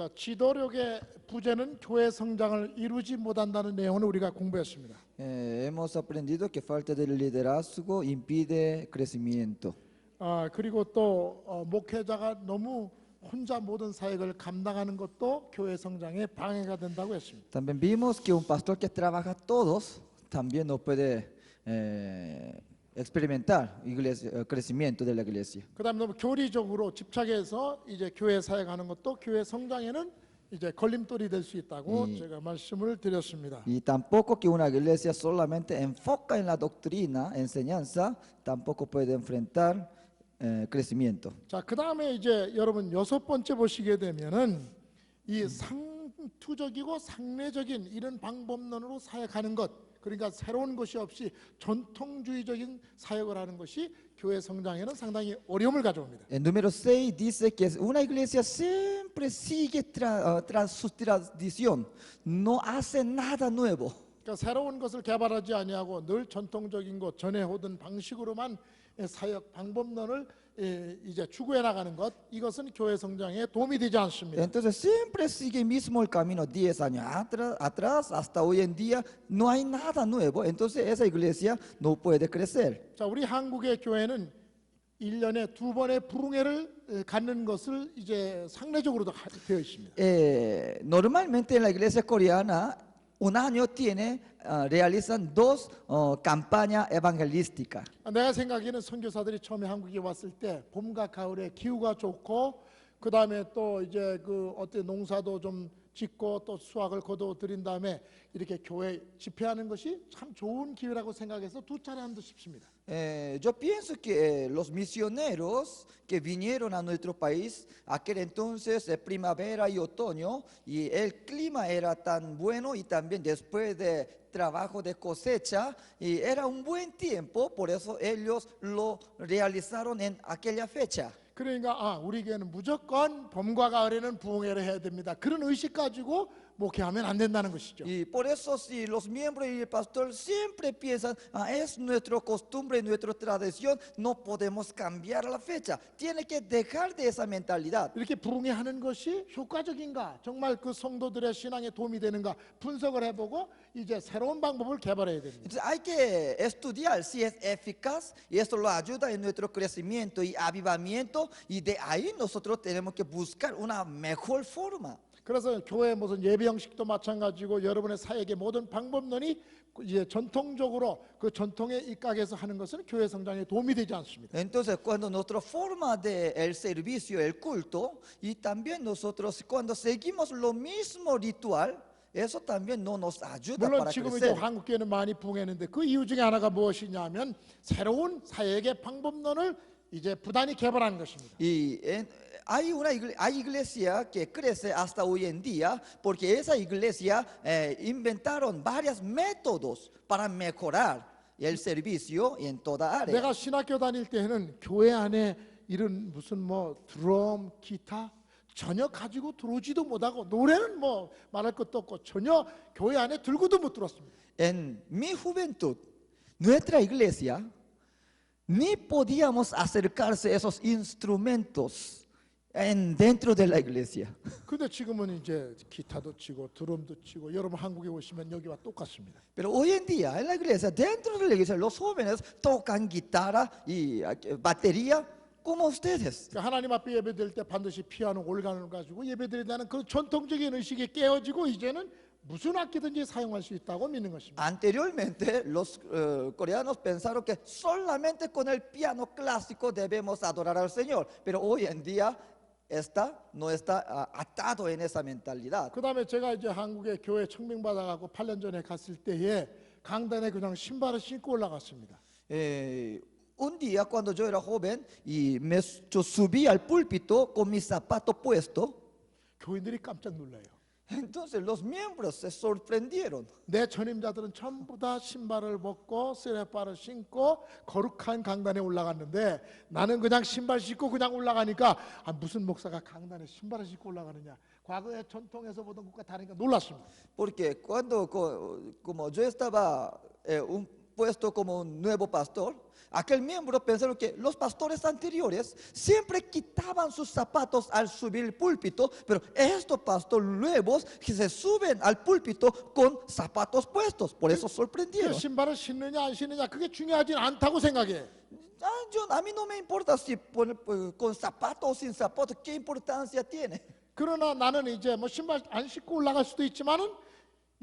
자, 지도력의 부재는 교회 성장을 이루지 못한다는 내용을 우리가 공부했습니다. Hemos aprendido que falta de liderazgo impide crecimiento. 그리고 또 목회자가 너무 혼자 모든 사역을 감당하는 것도 교회 성장에 방해가 된다고 했습니다. También vimos que un pastor que trabaja todos también no puede experimentar crecimiento de la iglesia. 그다음 너무 교리적으로 집착해서 이제 교회 사역하는 것도 교회 성장에는 이제 걸림돌이 될 수 있다고 제가 말씀을 드렸습니다. Y tampoco que una iglesia solamente enfoca en la doctrina, enseñanza, tampoco puede enfrentar crecimiento. 자, 그다음에 이제 여러분 여섯 번째 보시게 되면은 이 상투적이고 상례적인 이런 방법론으로 사역하는 것, 그러니까 새로운 것이 없이 전통주의적인 사역을 하는 것이 교회 성장에는 상당히 어려움을 가져옵니다. El número 6 dice que una iglesia siempre sigue tras su tradición, no hace nada nuevo. 그러니까 새로운 것을 개발하지 아니하고 늘 전통적인 것, 전해 오던 방식으로만 사역 방법론을 이제 추구해 나가는 것, 이것은 교회 성장에 도움이 되지 않습니다. Entonces siempre sigue mismo el camino 10 años atrás hasta hoy en día, no hay nada nuevo. Entonces esa iglesia no puede crecer. 자, 우리 한국의 교회는 1년에 2번의 부흥회를 갖는 것을 이제 상례적으로도 되어 있습니다. Normalmente en la iglesia coreana un año realizan dos campañas evangelísticas. 내가 생각에는 선교사들이 처음에 한국에 왔을 때 봄과 가을에 기후가 좋고 그 다음에 또 이제 그 어때 농사도 좀 짓고 또 수확을 거둬 들인 다음에 이렇게 교회 집회하는 것이 참 좋은 기회라고 생각해서 두 차례 한 듯 싶습니다. Yo pienso que los misioneros que vinieron a nuestro país, aquel entonces primavera y otoño, y el clima era tan bueno y también después de trabajo de cosecha, y era un buen tiempo, por eso ellos lo realizaron en aquella fecha. 그러니까 우리 교회는 무조건 봄과 가을에는 부흥회를 해야 됩니다. 그런 의식 가지고 목회하면 안 된다는 것이죠. Y por eso si los miembros y el pastor siempre piensan, es nuestra costumbre, nuestra tradición, no podemos cambiar la fecha. Tiene que dejar de esa mentalidad. 이렇게 부흥회 하는 것이 효과적인가, 정말 그 성도들의 신앙에 도움이 되는가 분석을 해보고 이제 새로운 방법을 개발해야 됩니다. Entonces hay que estudiar si es eficaz y esto lo ayuda en nuestro crecimiento y avivamiento, y de ahí nosotros tenemos que buscar una mejor forma. 그래서 교회 무슨 예배 형식도 마찬가지고 여러분의 사역의 모든 방법론이 이제 전통적으로 그 전통에 입각해서 하는 것은 교회 성장에 도움이 되지 않습니다. Entonces cuando nuestra forma de el servicio, el culto, y también nosotros cuando seguimos lo mismo ritual, eso también no nos ayuda 물론 para 지금 이제 crecer. 한국 교회는 많이 부흥했는데 그 이유 중에 하나가 무엇이냐면 새로운 사역의 방법론을 이제 부단히 개발하는 것입니다. Y hay iglesia que crece hasta hoy en día porque esa iglesia inventaron varios métodos para mejorar el servicio en toda área. 내가 신학교 다닐 때는 교회 안에 이런 무슨 뭐 드럼, 기타 전혀 가지고 들어오지도 못하고 노래는 뭐 말할 것도 없고 전혀 교회 안에 들고도 못 들었습니다. En mi juventud, nuestra iglesia ni podíamos acercarse a esos instrumentos dentro de la iglesia. 근데 지금은 이제 기타도 치고 드럼도 치고 여러분 한국에 오시면 여기와 똑같습니다. Pero hoy en día en la iglesia, dentro de la iglesia, los jóvenes tocan guitarra y batería como ustedes. 그러니까 하나님 앞에 예배드릴 때 반드시 피아노, 올간을 가지고 예배드린다는 그 전통적인 의식이 깨어지고 이제는 무슨 악기든지 사용할 수 있다고 믿는 것입니다. Anteriormente los coreanos pensaron que solamente con el piano clásico debemos adorar al Señor, pero hoy en día no está atado en esa mentalidad. 그다음에 제가 이제 한국에 교회 청빙받아가고 8년 전에 갔을 때에 강단에 그냥 신발을 신고 올라갔습니다. Un día cuando yo era joven y yo subí al púlpito con mis zapatos puestos, 교인들이 깜짝 놀라요. entonces los miembros se sorprendieron. 내 전임자들은 전부 다 신발을 벗고 쓰레빠를 신고 거룩한 강단에 올라갔는데 나는 그냥 신발 신고 그냥 올라가니까 무슨 목사가 강단에 신발을 신고 올라가느냐, 과거의 전통에서 보던 것과 다르니까 놀랐습니다. Porque cuando como yo estaba un puesto como un nuevo pastor, aquel miembro pensó que los pastores anteriores siempre quitaban sus zapatos al subir el púlpito, pero estos pastores nuevos que se suben al púlpito con zapatos puestos, por eso 그 sorprendieron. 신발을 신느냐 안 신느냐 그게 중요하진 않다고 생각해. A mí no me importa si con zapatos o sin zapatos, ¿qué importancia tiene? 그러나 나는 이제 뭐 신발 안 신고 올라갈 수도 있지만은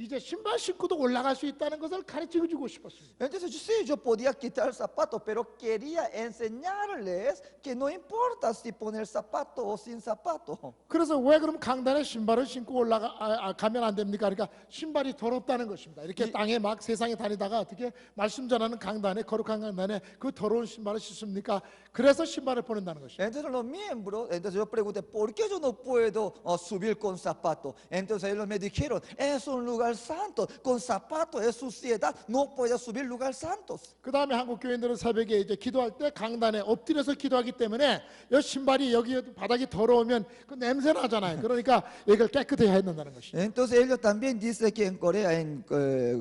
이제 신발 신고도 올라갈 수 있다는 것을 가르쳐 주고 싶었습니다. Entonces sí, yo podía quitar el zapato, pero quería enseñarles que no importa si poner zapato o sin zapato. 그래서 왜 그럼 강단에 신발을 신고 가면 안 됩니까? 그러니까 신발이 더럽다는 것입니다. 이렇게 땅에 막 세상에 다니다가 어떻게 말씀 전하는 강단에 거룩한 강단에 그 더러운 신발을 신습니까? 그래서 신발을 보낸다는 것입니다. Entonces los miembros, entonces yo pregunté, ¿por qué yo no puedo subir con zapato? Entonces ellos me dijeron, es un lugar santo, con zapato es suciedad, no puedes subir lugar santos. 그 다음에 한국 교인들은 새벽에 이제 기도할 때 강단에 엎드려서 기도하기 때문에 이 신발이 여기 바닥이 더러우면 그 냄새 나잖아요. 그러니까 이걸 깨끗해야 한다는 것이죠. Entonces ellos también dicen que en Corea, en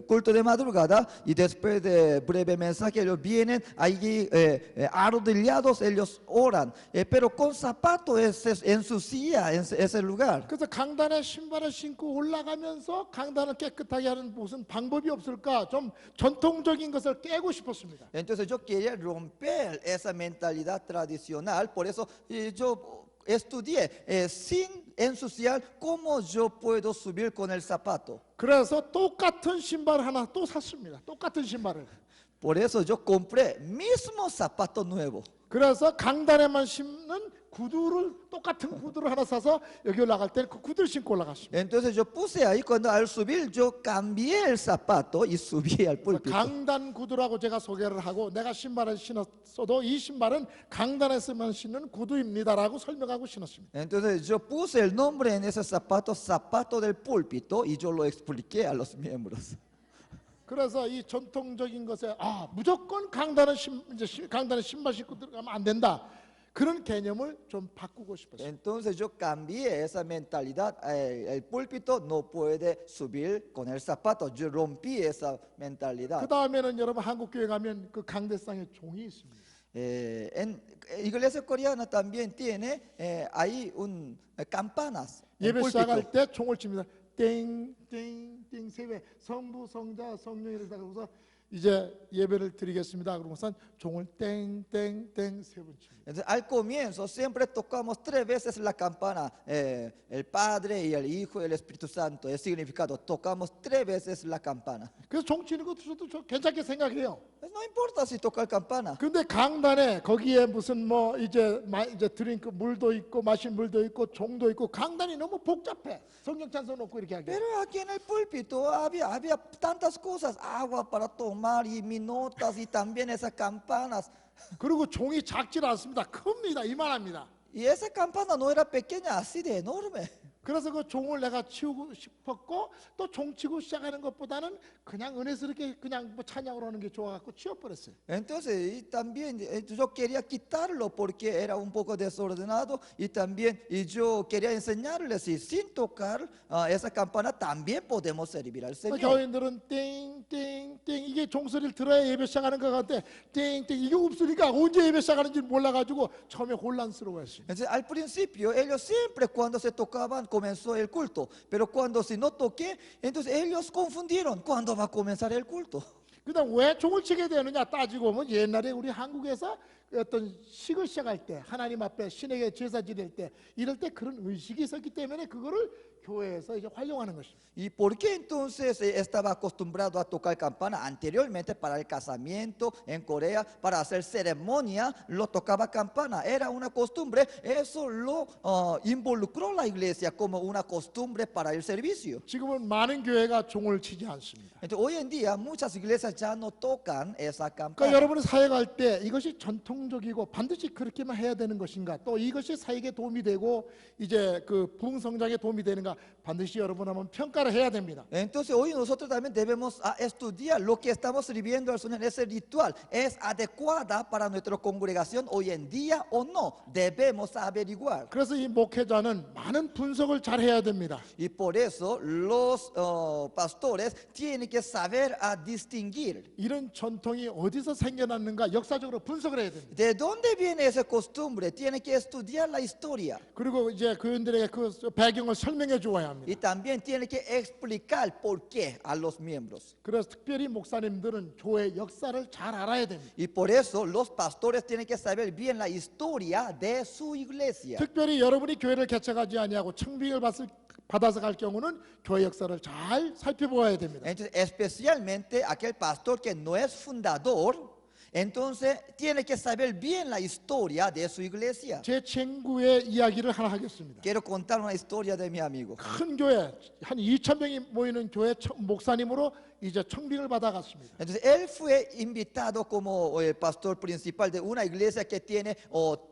culto de madrugada y después de breve mensaje, ellos vienen allí arrodillados, ellos oran, pero con zapato ensucia ese lugar. 그래서 강단에 신발을 신고 올라가면서 강단을 깨끗하게 하는 무슨 방법이 없을까? 좀 전통적인 것을 깨고 싶었습니다. Entonces yo quería romper esa mentalidad tradicional, por eso yo estudié sin ensuciar cómo yo puedo subir con el zapato. 그래서 똑같은 신발 하나 또 샀습니다. 똑같은 신발을. Por eso yo compré mismo zapato nuevo. 그래서 강단에만 신는 구두를 똑같은 구두를 하나 사서 여기 올라갈 때 그 구두를 신고 올라갔습니다. Entonces yo puse ahí, cuando al subir yo cambié el zapato y subí al púlpito. 강단 구두라고 제가 소개를 하고 내가 신발을 신었어도 이 신발은 강단에서만 신는 구두입니다라고 설명하고 신었습니다. Entonces yo puse el nombre en ese zapato, zapato del púlpito, y yo lo expliqué a los miembros. 그래서 이 전통적인 것에 무조건 강단에 신발 신고 들어가면 안 된다. 그런 개념을 좀 바꾸고 싶었어요. Entonces yo cambié esa mentalidad. El púlpito no puede subir con el zapato. Yo rompí esa mentalidad. 그 다음에는 여러분 한국 교회 가면 그 강대상에 종이 있습니다. En iglesia coreana también tiene ahí campanas. en 예배 púlpito. 시작할 때 종을 칩니다. 땡땡땡 세배 성부 성자 성령이라고 해서 이제 예배를 드리겠습니다. 그러고선 종을 땡땡땡 세 번 칩니다. Entonces, al comienzo siempre tocamos 3 veces la campana, el Padre y el Hijo y el Espíritu Santo. El significado, tocamos 3 veces la campana. 그래서 종 치는 것도 저도 괜찮게 생각해요. No importa si tocar campana. 근데 강단에 거기에 무슨 뭐 이제 드링크 물도 있고 마실 물도 있고 종도 있고 강단이 너무 복잡해. 성경 찬송 놓고 이렇게 하게. Pero aquí en el púlpito había tantas cosas, agua para tomar y minotas y también esas campanas. 그리고 종이 작질 않습니다. 큽니다. 이만합니다. Y esa campana no era pequeña, así de enorme. 그래서 그 종을 내가 치우고 싶었고 또 종 치고 시작하는 것보다는 그냥 은혜스럽게 그냥 뭐 찬양으로 하는 게 좋아갖고 치워버렸어요. Entonces, y también yo quería quitarlo porque era un poco desordenado, y también yo quería enseñarles y sin tocar esa campana también podemos servir al Señor. 교인들은 땡땡땡 이게 종소리를 들어야 예배 시작하는 것 같아. 땡땡 이게 없으니까 언제 예배 시작하는지 몰라가지고 처음에 혼란스러워했어요. Entonces, al principio ellos siempre cuando se tocaban comenzó el culto, pero cuando si no toqué, entonces ellos confundieron cuándo va a comenzar el culto. 그다음 왜 종을 치게 되느냐 따지고 보면 옛날에 우리 한국에서 어떤 식을 시작할 때 하나님 앞에 신에게 제사 지낼 때 이럴 때 그런 의식이 있었기 때문에 그거를 교회에서 이제 활용하는 것입니다. ¿Y por qué entonces estaba acostumbrado a tocar campana? Anteriormente para el casamiento en Corea, para hacer ceremonia, lo tocaba campana. Era una costumbre, eso lo involucró la iglesia como una costumbre para el servicio. 지금은 많은 교회가 종을 치지 않습니다. Entonces, hoy en día muchas iglesias ya no tocan esa 그러니까 campana. 여러분이 사역할 때 이것이 전통 전통적이고 반드시 그렇게만 해야 되는 것인가? 또 이것이 사역에 도움이 되고 이제 그 부흥 성장에 도움이 되는가? 반드시 여러분 한번 평가를 해야 됩니다. Entonces hoy nosotros también debemos estudiar lo que estamos sirviendo al Señor, ese ritual, ¿es adecuada para nuestra congregación hoy en día o no? Debemos averiguar. 그래서 이 목회자는 많은 분석을 잘 해야 됩니다. Y por eso los pastores tienen que saber distinguir. 이런 전통이 어디서 생겨났는가 역사적으로 분석을 해야 됩니다. ¿De dónde viene esa costumbre? Tiene que estudiar la historia. 그리고 이제 교인들에게 그 배경을 설명해 주어야 합니다. Y también tiene que explicar por qué a los miembros. 그래서 특별히 목사님들은 교회 역사를 잘 알아야 됩니다. Y por eso los pastores tienen que saber bien la historia de su iglesia. 특별히 여러분이 교회를 개척하지 아니하고 청빙을 받아서 갈 경우는 교회 역사를 잘 살펴보아야 됩니다. Entonces, especialmente aquel pastor que no es fundador, entonces tiene que saber bien la historia de su iglesia. 제 친구의 이야기를 하나 하겠습니다. Quiero contar una historia de mi amigo. 큰 교회 한 2,000명이 모이는 교회 목사님으로 이제 청빙을 받아갔습니다. Entonces él fue invitado como el pastor principal de una iglesia que tiene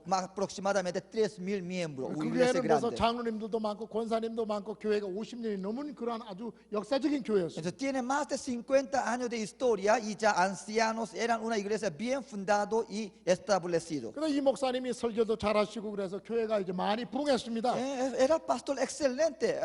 más aproximadamente 3,000 miembros. 그 Una iglesia 교회는 그래서 grande. 장로님들도 많고 권사님도 많고 교회가 50년이 넘은 그러한 아주 역사적인 교회였습니다. Entonces tiene más de 50 años de historia y ya ancianos, eran una iglesia bien fundado y establecido. 그래서 이 목사님이 설교도 잘하시고 그래서 교회가 이제 많이 부흥했습니다. Era pastor excelente,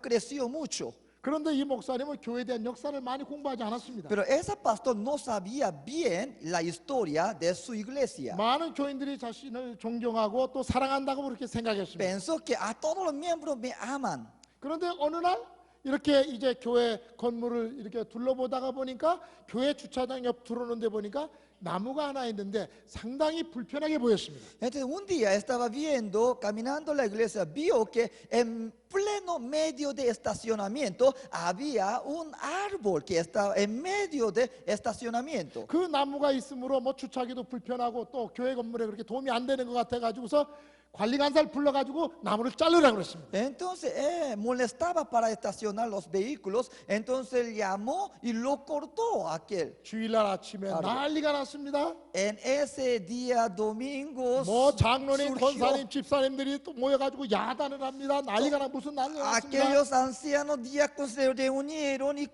creció mucho. 그런데 이 목사님은 교회에 대한 역사를 많이 공부하지 않았습니다. Pero ese pastor no sabía bien la historia de su iglesia. 많은 교인들이 자신을 존경하고 또 사랑한다고 그렇게 생각했습니다. Pensó que a todos los miembros me aman. 그런데 어느 날 이렇게 이제 교회 건물을 이렇게 둘러보다가 보니까 교회 주차장 옆 들어오는 데 보니까 나무가 하나 있는데 상당히 불편하게 보였습니다. Entonces un día estaba viendo, caminando la iglesia, vio que en pleno medio de estacionamiento había un árbol que estaba en medio de estacionamiento. 그 나무가 있으므로 뭐 주차하기도 불편하고 또 교회 건물에 그렇게 도움이 안 되는 것 같아 가지고서 관리관사를 불러가지고 나무를 자르라고 그랬습니다. Entonces molestaba para estacionar los vehículos, entonces llamó y lo cortó aquel. 주일날 아침에 árbol. 난리가 났습니다. En ese día domingo 뭐 장로님, surgió 권사님, 집사님들이 또 모여가지고 야단을 합니다. 난리가 나 무슨 난리가 났습니다. aquellos ancianos diáconos se reunieron y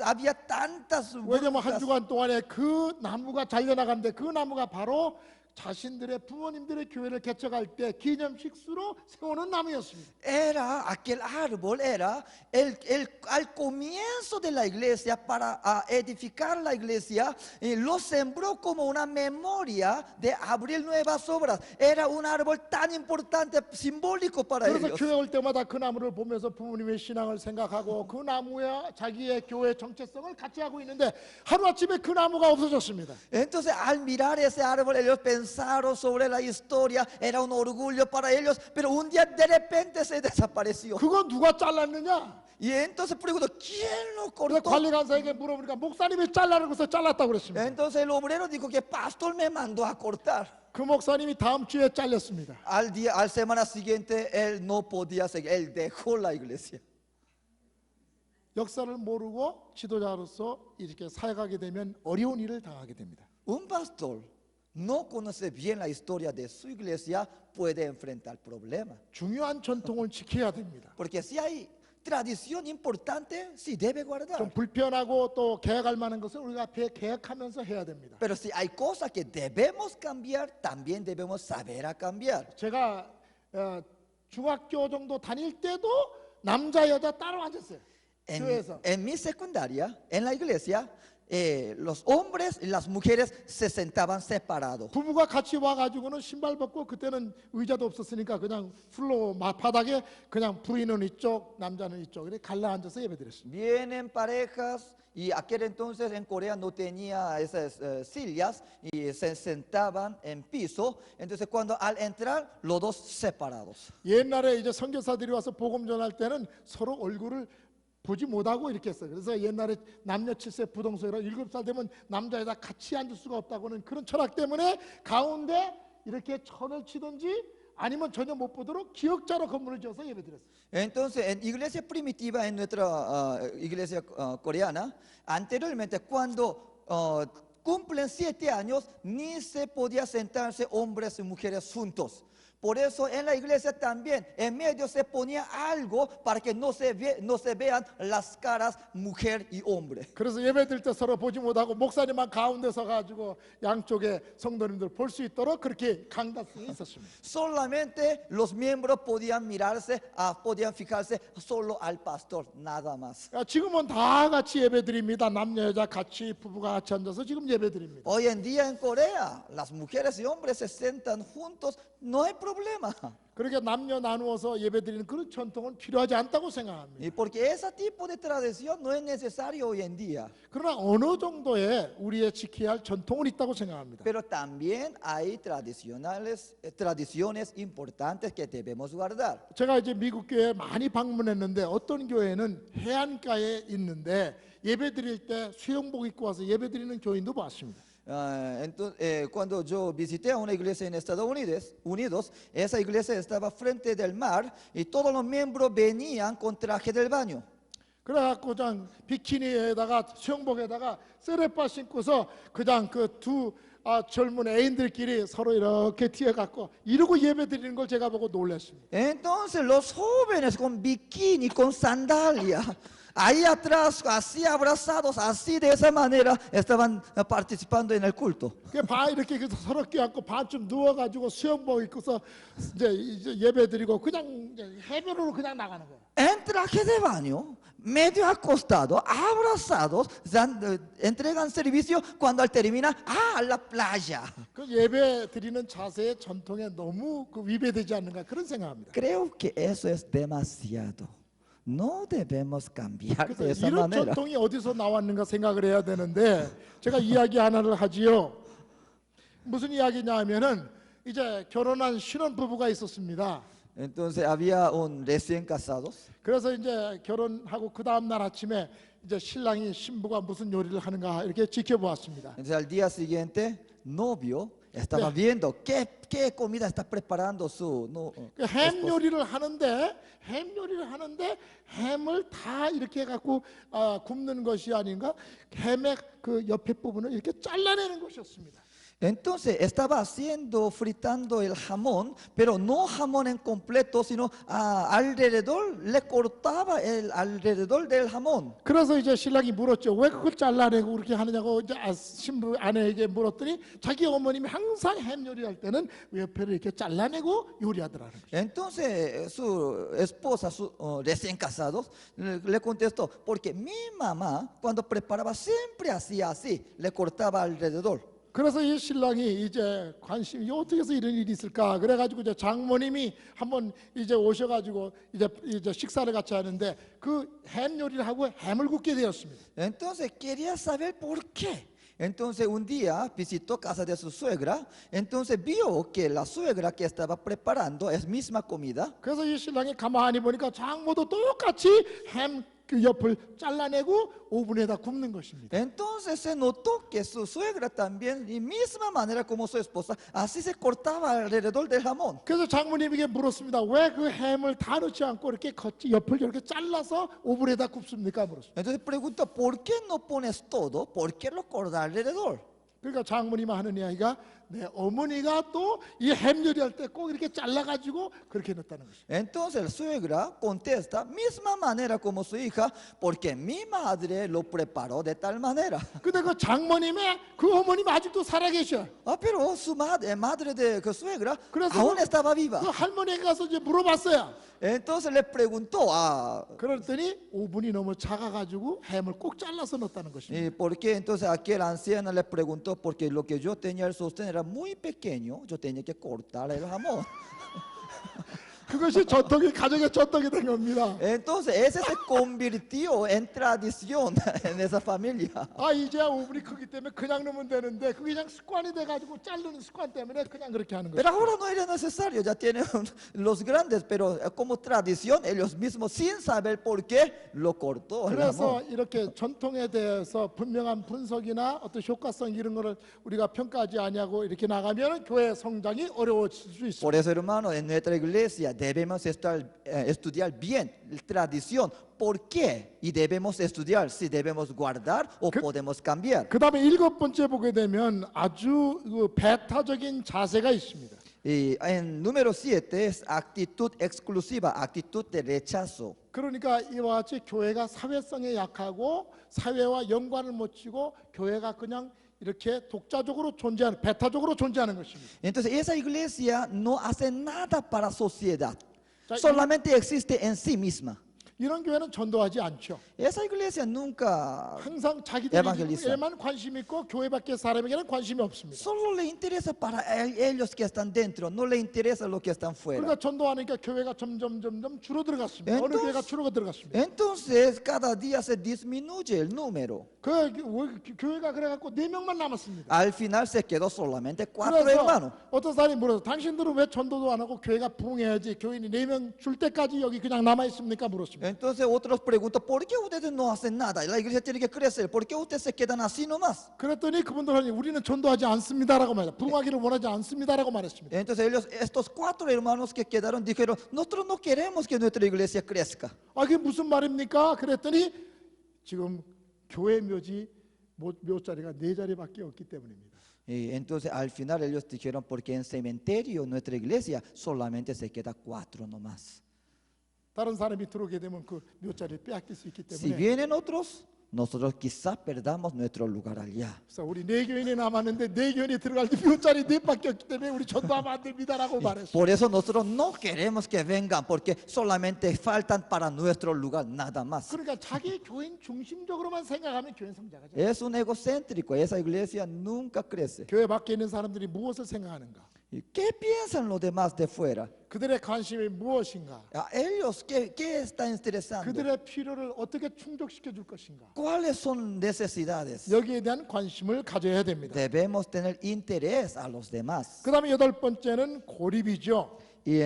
había tantas 왜냐면 한 burlas. 주간 동안에 그 나무가 잘려나갔는데 그 나무가 바로 자신들의 부모님들의 교회를 개척할 때 기념식수로 세우는 나무였습니다. Era aquel árbol, era al comienzo de la iglesia para edificar la iglesia, y lo sembró como una memoria de abrir nuevas obras. Era un árbol tan importante, simbólico para 그래서 ellos. 교회 올 때마다 그 나무를 보면서 부모님의 신앙을 생각하고 그 나무와 자기의 교회 정체성을 같이 하고 있는데 하루아침에 그 나무가 없어졌습니다. Entonces al mirar ese árbol ellos pensaron sobre la historia, era un orgullo para ellos, pero un día de repente se desapareció. 그거 누가 잘랐느냐? Y entonces preguntó, ¿quién lo 그래서 cortó? 관리관사에게 물어보니까 목사님이 잘라라고 해서 잘랐다고 그랬습니다. Entonces el obrero dijo que pastor me mandó a cortar. 그 목사님이 다음 주에 잘렸습니다. Al semana siguiente él no podía seguir, él dejó la iglesia. 역사를 모르고 지도자로서 이렇게 사역하게 되면 어려운 일을 당하게 됩니다. Un pastor no conoce bien la historia de su iglesia, puede enfrentar problemas. 중요한 전통을 지켜야 됩니다. Porque si hay tradición importante, sí debe 좀 guardar. 불편하고 또 계획할 만한 것은 우리가 앞에 계획하면서 해야 됩니다. Pero si hay cosas que debemos cambiar, también debemos saber a cambiar. 제가 중학교 정도 다닐 때도 남자 여자 따로 앉았어요. 교회에서. En mi secundaria, en la iglesia, los hombres y las mujeres se sentaban separados. 부부가 같이 와가지고는 신발 벗고 그때는 의자도 없었으니까 그냥 플로 바닥에 그냥 부인은 이쪽 남자는 이쪽 이렇게 갈라 앉아서 예배드렸습니다. Vienen parejas y aquel entonces en Corea no tenía esas sillas y se sentaban en piso. Entonces cuando al entrar los dos separados. 옛날에 이제 선교사들이 와서 복음 전할 때는 서로 얼굴을 보지 못하고 이렇게 했어요. 그래서 옛날에 남녀 7세 부동석이라 7살 되면 남자 여자 같이 앉을 수가 없다고는 그런 철학 때문에 가운데 이렇게 천을 치든지 아니면 전혀 못 보도록 기역자로 건물을 지어서 예배드렸어요. Entonces en iglesia primitiva, en nuestra iglesia coreana, anteriormente cuando cumplen 7 años, ni se podía sentarse hombres y mujeres juntos. Por eso en la iglesia también, en medio se ponía algo para que no se vean las caras mujer y hombre. 그래서 예배드릴 때 서로 보지 못하고 목사님만 가운데 서가지고 양쪽에 성도님들 볼 수 있도록 그렇게 강단성이 있었습니다. Solamente los miembros podían mirarse, podían fijarse solo al pastor, nada más. 지금은 다 같이 예배드립니다. 남녀 여자 같이 부부가 같이 앉아서 지금 예배드립니다. Hoy en día en Corea, las mujeres y hombres se sientan juntos, no hay problema. 그렇게 남녀 나누어서 예배드리는 그런 전통은 필요하지 않다고 생각합니다. Y porque ese tipo de tradición no es necesario hoy en día. 그러나 어느 정도의 우리의 지켜야 할 전통은 있다고 생각합니다. Pero también hay tradiciones importantes que debemos guardar. 제가 이제 미국 교회 많이 방문했는데 어떤 교회는 해안가에 있는데 예배드릴 때 수영복 입고 와서 예배드리는 교인도 봤습니다. Entonces, cuando yo visité a una iglesia en Estados Unidos, esa iglesia estaba frente del mar y todos los miembros venían con traje del baño. 그래갖고 그냥 비키니에다가 수영복에다가 쓰레빠 신고서 그냥 그 두 젊은 애인들끼리 서로 이렇게 튀어갖고 이러고 예배드리는 걸 제가 보고 놀랐습니다. Entonces los jóvenes con bikini, con sandalia, ahí atrás, así abrazados, así de esa manera, estaban participando en el culto. 이렇게 서로 껴안고 반쯤 누워가지고 수영복 입고서 이제 예배드리고 그냥 해변으로 그냥 나가는 거예요. En traje de baño, medio acostados, abrazados, entregan servicio cuando al terminar, a la playa. 그 예배드리는 자세의 전통에 너무 그 위배되지 않는가 그런 생각합니다. Creo que eso es demasiado. No debemos cambiar de 그래서 esa 이런 manera. 전통이 어디서 나왔는가 생각을 해야 되는데 제가 이야기 하나를 하지요. 무슨 이야기냐 하면은 이제 결혼한 신혼 부부가 있었습니다. Entonces había un recién casados. 그래서 이제 결혼하고 그 다음 날 아침에 이제 신랑이 신부가 무슨 요리를 하는가 이렇게 지켜보았습니다. Entonces al día siguiente, novio estaba viendo qué comida está preparando su 햄 요리를 하는데 햄을 다 이렇게 해갖고 굽는 것이 아닌가 햄의 그 옆에 부분을 이렇게 잘라내는 것이었습니다. Entonces estaba fritando el jamón, pero no jamón en completo, sino alrededor, le cortaba el alrededor del jamón. 그래서 이제 신랑이 물었죠. 왜 그걸 잘라내고 그렇게 하느냐고 이제 신부 아내에게 물었더니 자기 어머님이 항상 햄 요리할 때는 옆에를 이렇게 잘라내고 요리하더라는 거죠. Entonces su esposa, recién casados, le contestó, porque mi mamá cuando preparaba siempre hacía así, le cortaba alrededor. 그래서 이 신랑이 이제 관심이 어떻게 해서 이런 일이 있을까 그래가지고 이제 장모님이 한번 이제 오셔가지고 이제 식사를 같이 하는데 그 햄 요리를 하고 햄을 굽게 되었습니다. Entonces quería saber por qué. Entonces un día visitó casa de su suegra, entonces vio que la suegra que estaba preparando es misma comida. 그래서 이 신랑이 가만히 보니까 장모도 똑같이 햄 그 옆을 잘라내고 오븐에다 굽는 것입니다. Entonces se notó que su suegra también, de misma manera como su esposa, así se cortaba alrededor del jamón. 그래서 장모님에게 물었습니다. 왜 그 햄을 다 넣지 않고 이렇게 옆을 이렇게 잘라서 오븐에다 굽습니까? 물었습니다. Entonces preguntó, ¿por qué no pones todo? ¿Por qué lo cortas alrededor? 그러니까 장모님 하는 이야기가 내 어머니가 또 이 햄 요리할 때 꼭 이렇게 잘라가지고 그렇게 넣었다는 것이죠. Entonces la suegra contesta, misma manera como su hija, porque mi madre lo preparó de tal manera. 근데 그 장모님의 그 어머님이 아직도 살아계셔. Pero su madre de su suegra 그래서 aún estaba viva. 그 할머니에 가서 이제 물어봤어요. Entonces le preguntó, 그랬더니 오븐이 너무 작아가지고 햄을 꼭 잘라서 넣었다는 것입니다. ¿y por qué? Entonces aquel anciano le preguntó, porque lo que yo tenía el sostén era muy pequeño, yo tenía que cortar el jamón. 그것이 전통이 가정의 전통이 된 겁니다. Entonces ese se convirtió en tradición en esa familia. 이제 오븐이 크기 때문에 그냥 넣으면 되는데 그게 그냥 습관이 돼가지고 자르는 습관 때문에 그냥 그렇게 하는 거예요. Pero ahora no era necesario, ya tienen los grandes, pero como tradición ellos mismos sin saber por qué lo cortó el 그래서 jamón. 이렇게 전통에 대해서 분명한 분석이나 어떤 효과성 이런 거를 우리가 평가하지 아니하고 이렇게 나가면 교회 성장이 어려워질 수 있습니다. Por eso, hermano, en nuestra iglesia debemos estudiar bien la tradición. ¿Por qué? Y debemos estudiar si debemos guardar o podemos cambiar. 그 다음에 7번째 보게 되면 아주 그 배타적인 자세가 있습니다. Y en número 7 es actitud exclusiva, actitud de rechazo. 그러니까 이와 같이 교회가 사회성에 약하고 사회와 연관을 못 치고 교회가 그냥 이렇게 독자적으로 존재하는, 배타적으로 존재하는 것입니다. Entonces esa iglesia no hace nada para la sociedad, 자, solamente existe en sí misma. 이런 교회는 전도하지 않죠. Esa iglesia nunca 항상 Evangeliza. 자기들에만 관심 있고 교회 밖의 사람에게는 관심이 없습니다. solo le interesa para ellos que están dentro, no le interesa lo que están fuera. 그러니까 전도하니까 교회가 점점 줄어들어갔습니다. 어느 Entonces- 교회가 줄어들어갔습니다. Entonces cada día se disminuye el número. 교회가 그래갖고 4명만 남았습니다. Al final se quedó solamente 4 그래서 hermanos. 어떤 사람이 물어서 당신들은 왜 전도도 안 하고 교회가 부흥해야지 교인이 4명 줄 때까지 여기 그냥 남아 있습니까? 물었습니다. Entonces otros preguntan, ¿por qué ustedes no hacen nada? La iglesia tiene que crecer, ¿por qué ustedes se quedan así nomás? 그랬더니 그분들은 우리는 전도하지 않습니다라고 말해요. 부흥하기를 원하지 않습니다라고 말했습니다. Entonces ellos, estos 4 hermanos que quedaron, dijeron, nosotros no queremos que nuestra iglesia crezca. 아, 그게 무슨 말입니까? 그랬더니 지금 교회 묘자리가 4자리밖에 없기 때문입니다. Y entonces al final ellos dijeron, porque en cementerio nuestra iglesia solamente se queda 4 nomás. 다른 사람이 들어오게 되면 그 묘자리를 빼앗길 수 있기 Si 때문에 vienen otros, nosotros quizás perdamos nuestro lugar allá. 그래서 우리 4교인이 남았는데 4교인이 들어갈 때 묘자리 4밖에 없기 때문에 우리 전도하면 안 됩니다라고 말했어요. Por eso nosotros no queremos que vengan, porque solamente faltan para nuestro lugar, nada más. 그러니까 자기 교인 중심적으로만 생각하면 교인 성장하죠. Es un egocéntrico, esa iglesia nunca crece. 교회 밖에 있는 사람들이 무엇을 생각하는가? ¿Y qué piensan los demás de fuera? 그들의 관심이 무엇인가? A ellos, ¿qué está interesando? 그들의 필요를 어떻게 충족시켜 줄 것인가? ¿Cuáles son necesidades? 여기에 대한 관심을 가져야 됩니다. Debemos tener interés a los demás. 그 다음에 8번째는 고립이죠. Y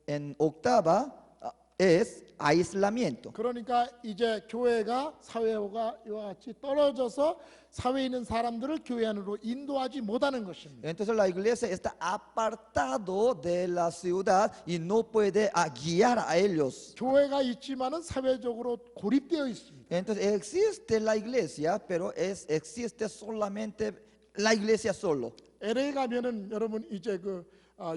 en octava es aislamiento. 그러니까 이제 교회가 사회와 이와 같이 떨어져서 사회에 있는 사람들을 교회 안으로 인도하지 못하는 것입니다. Entonces la iglesia está apartado de la ciudad y no puede guiar a ellos. 교회가 있지만은 사회적으로 고립되어 있습니다. Entonces existe la iglesia, pero existe solamente la iglesia solo. LA 가면은 여러분 이제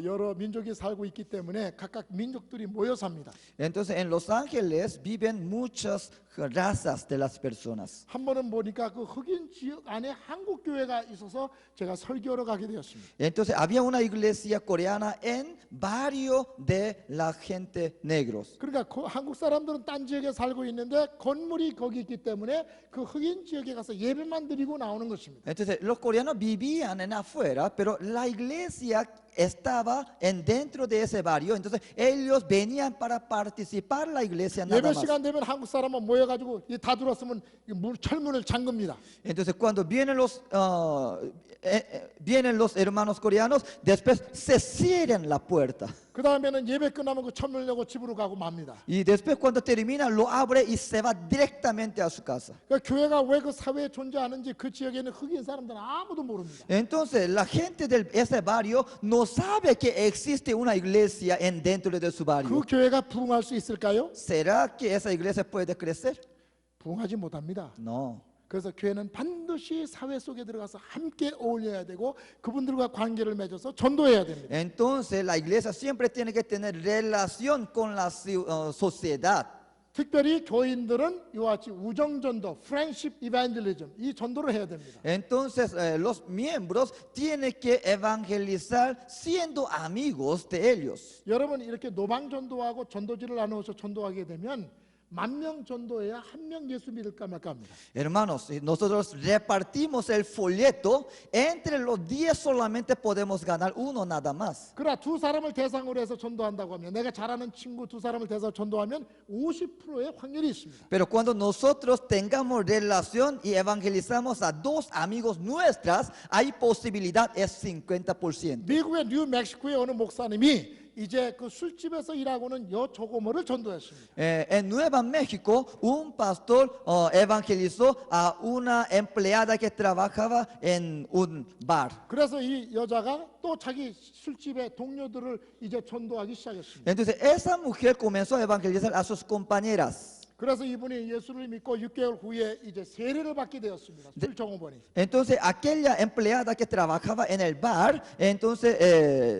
여러 민족이 살고 있기 때문에 각각 민족들이 모여 삽니다. Entonces en Los Ángeles viven muchas razas de las personas. 한 번은 보니까 그 흑인 지역 안에 한국 교회가 있어서 제가 설교로 가게 되었습니다. Entonces había una iglesia coreana en barrio de la gente negros. 그러니까 한국 사람들은 딴 지역에 살고 있는데 건물이 거기 있기 때문에 그 흑인 지역에 가서 예배만 드리고 나오는 것입니다. Entonces los coreanos vivían en afuera, pero la iglesia estaba dentro de ese barrio. Entonces ellos venían para participar en la iglesia nada 예배 más. 시간 되면 한국 사람은 모여가지고 다 들어왔으면 철문을 잠급니다. Entonces cuando vienen los hermanos coreanos, después se cierran la puerta. 그 다음에는 예배 끝나면 그 철문을 내고 집으로 가고 맙니다. Y después cuando termina lo abre y se va directamente a su casa. 그러니까 교회가 왜 그 사회에 존재하는지 그 지역에 있는 흑인 사람들은 아무도 모릅니다. Entonces la gente de ese barrio no sabe que existe una iglesia dentro de su 그 barrio. 교회가 부흥할 수 있을까요? ¿Será que esa iglesia puede crecer? 부흥하지 못합니다. No. 그래서 교회는 반드시 사회 속에 들어가서 함께 어울려야 되고 그분들과 관계를 맺어서 전도해야 됩니다. Entonces la iglesia siempre tiene que tener relación con la sociedad. 특별히 교인들은 이와 같이 우정전도, friendship evangelism 이 전도를 해야 됩니다. Entonces los miembros tienen que evangelizar siendo amigos de ellos. 여러분 이렇게 노방전도하고 전도지를 나누어서 전도하게 되면 10,000명 전도해야 1명 예수 믿을까 말까 합니다. Hermanos, si nosotros repartimos el folleto, entre los 10 solamente podemos ganar uno nada más. 그러나 2사람을 대상으로 해서 전도한다고 하면 내가 잘 아는 친구 2사람을 대상으로 전도하면 50%의 확률이 있습니다. Pero cuando nosotros tengamos relación y evangelizamos a 2 amigos nuestras, hay posibilidad, es 50%. 미국의 뉴멕시코의 어느 목사님이 이제 그 술집에서 일하고는 여조고모를 전도했습니다. En Nueva México, un pastor evangelizó a una empleada que trabajaba en un bar. 그래서 이 여자가 또 자기 술집의 동료들을 이제 전도하기 시작했습니다. Entonces esa mujer comenzó a evangelizar a sus compañeras. 그래서 이분이 예수를 믿고 6개월 후에 이제 세례를 받게 되었습니다. 술 종업원이. Entonces aquella empleada que trabajaba en el bar, entonces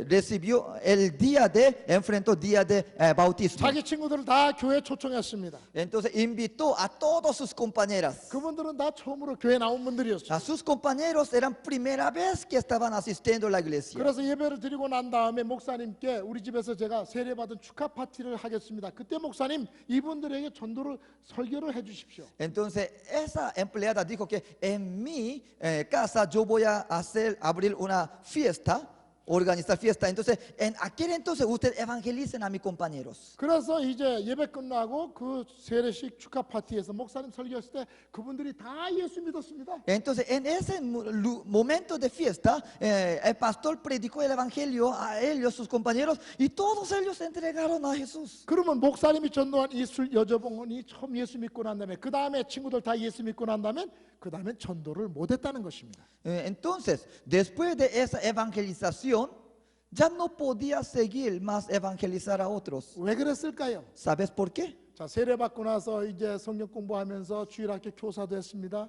recibió el día de, enfrentó día de bautismo. 자기 친구들을 다 교회 초청했습니다. Entonces invitó a todas sus compañeras. 그분들은 다 처음으로 교회 나온 분들이었어요. A sus compañeros eran primera vez que estaban asistiendo a la iglesia. 그래서 예배를 드리고 난 다음에 목사님께 우리 집에서 제가 세례받은 축하 파티를 하겠습니다. 그때 목사님 이분들에게 전도를 설교를 해 주십시오. Entonces esa empleada dijo que en mi casa yo voy a abrir una fiesta, organizar fiesta. Entonces en aquel entonces ustedes evangelicen a mis compañeros. 그래서 이제 예배 끝나고 그 세례식 축하 파티에서 목사님 설교했을 때 그분들이 다 예수 믿었습니다. Entonces en ese momento de fiesta el pastor predicó el evangelio a ellos, sus compañeros, y todos ellos se entregaron a Jesús. 그러면 목사님이 전도한 이 술 여자봉원이 처음 예수 믿고 난 다음에 그 다음에 친구들 다 예수 믿고 난 다음에 그 다음에 전도를 못했다는 것입니다. Entonces después de esa evangelización ya no podía seguir más evangelizar a otros. 왜 그랬을까요? ¿Sabes por qué? 자, 세례 받고 나서 이제 성경 공부하면서 주일학교 교사도 했습니다.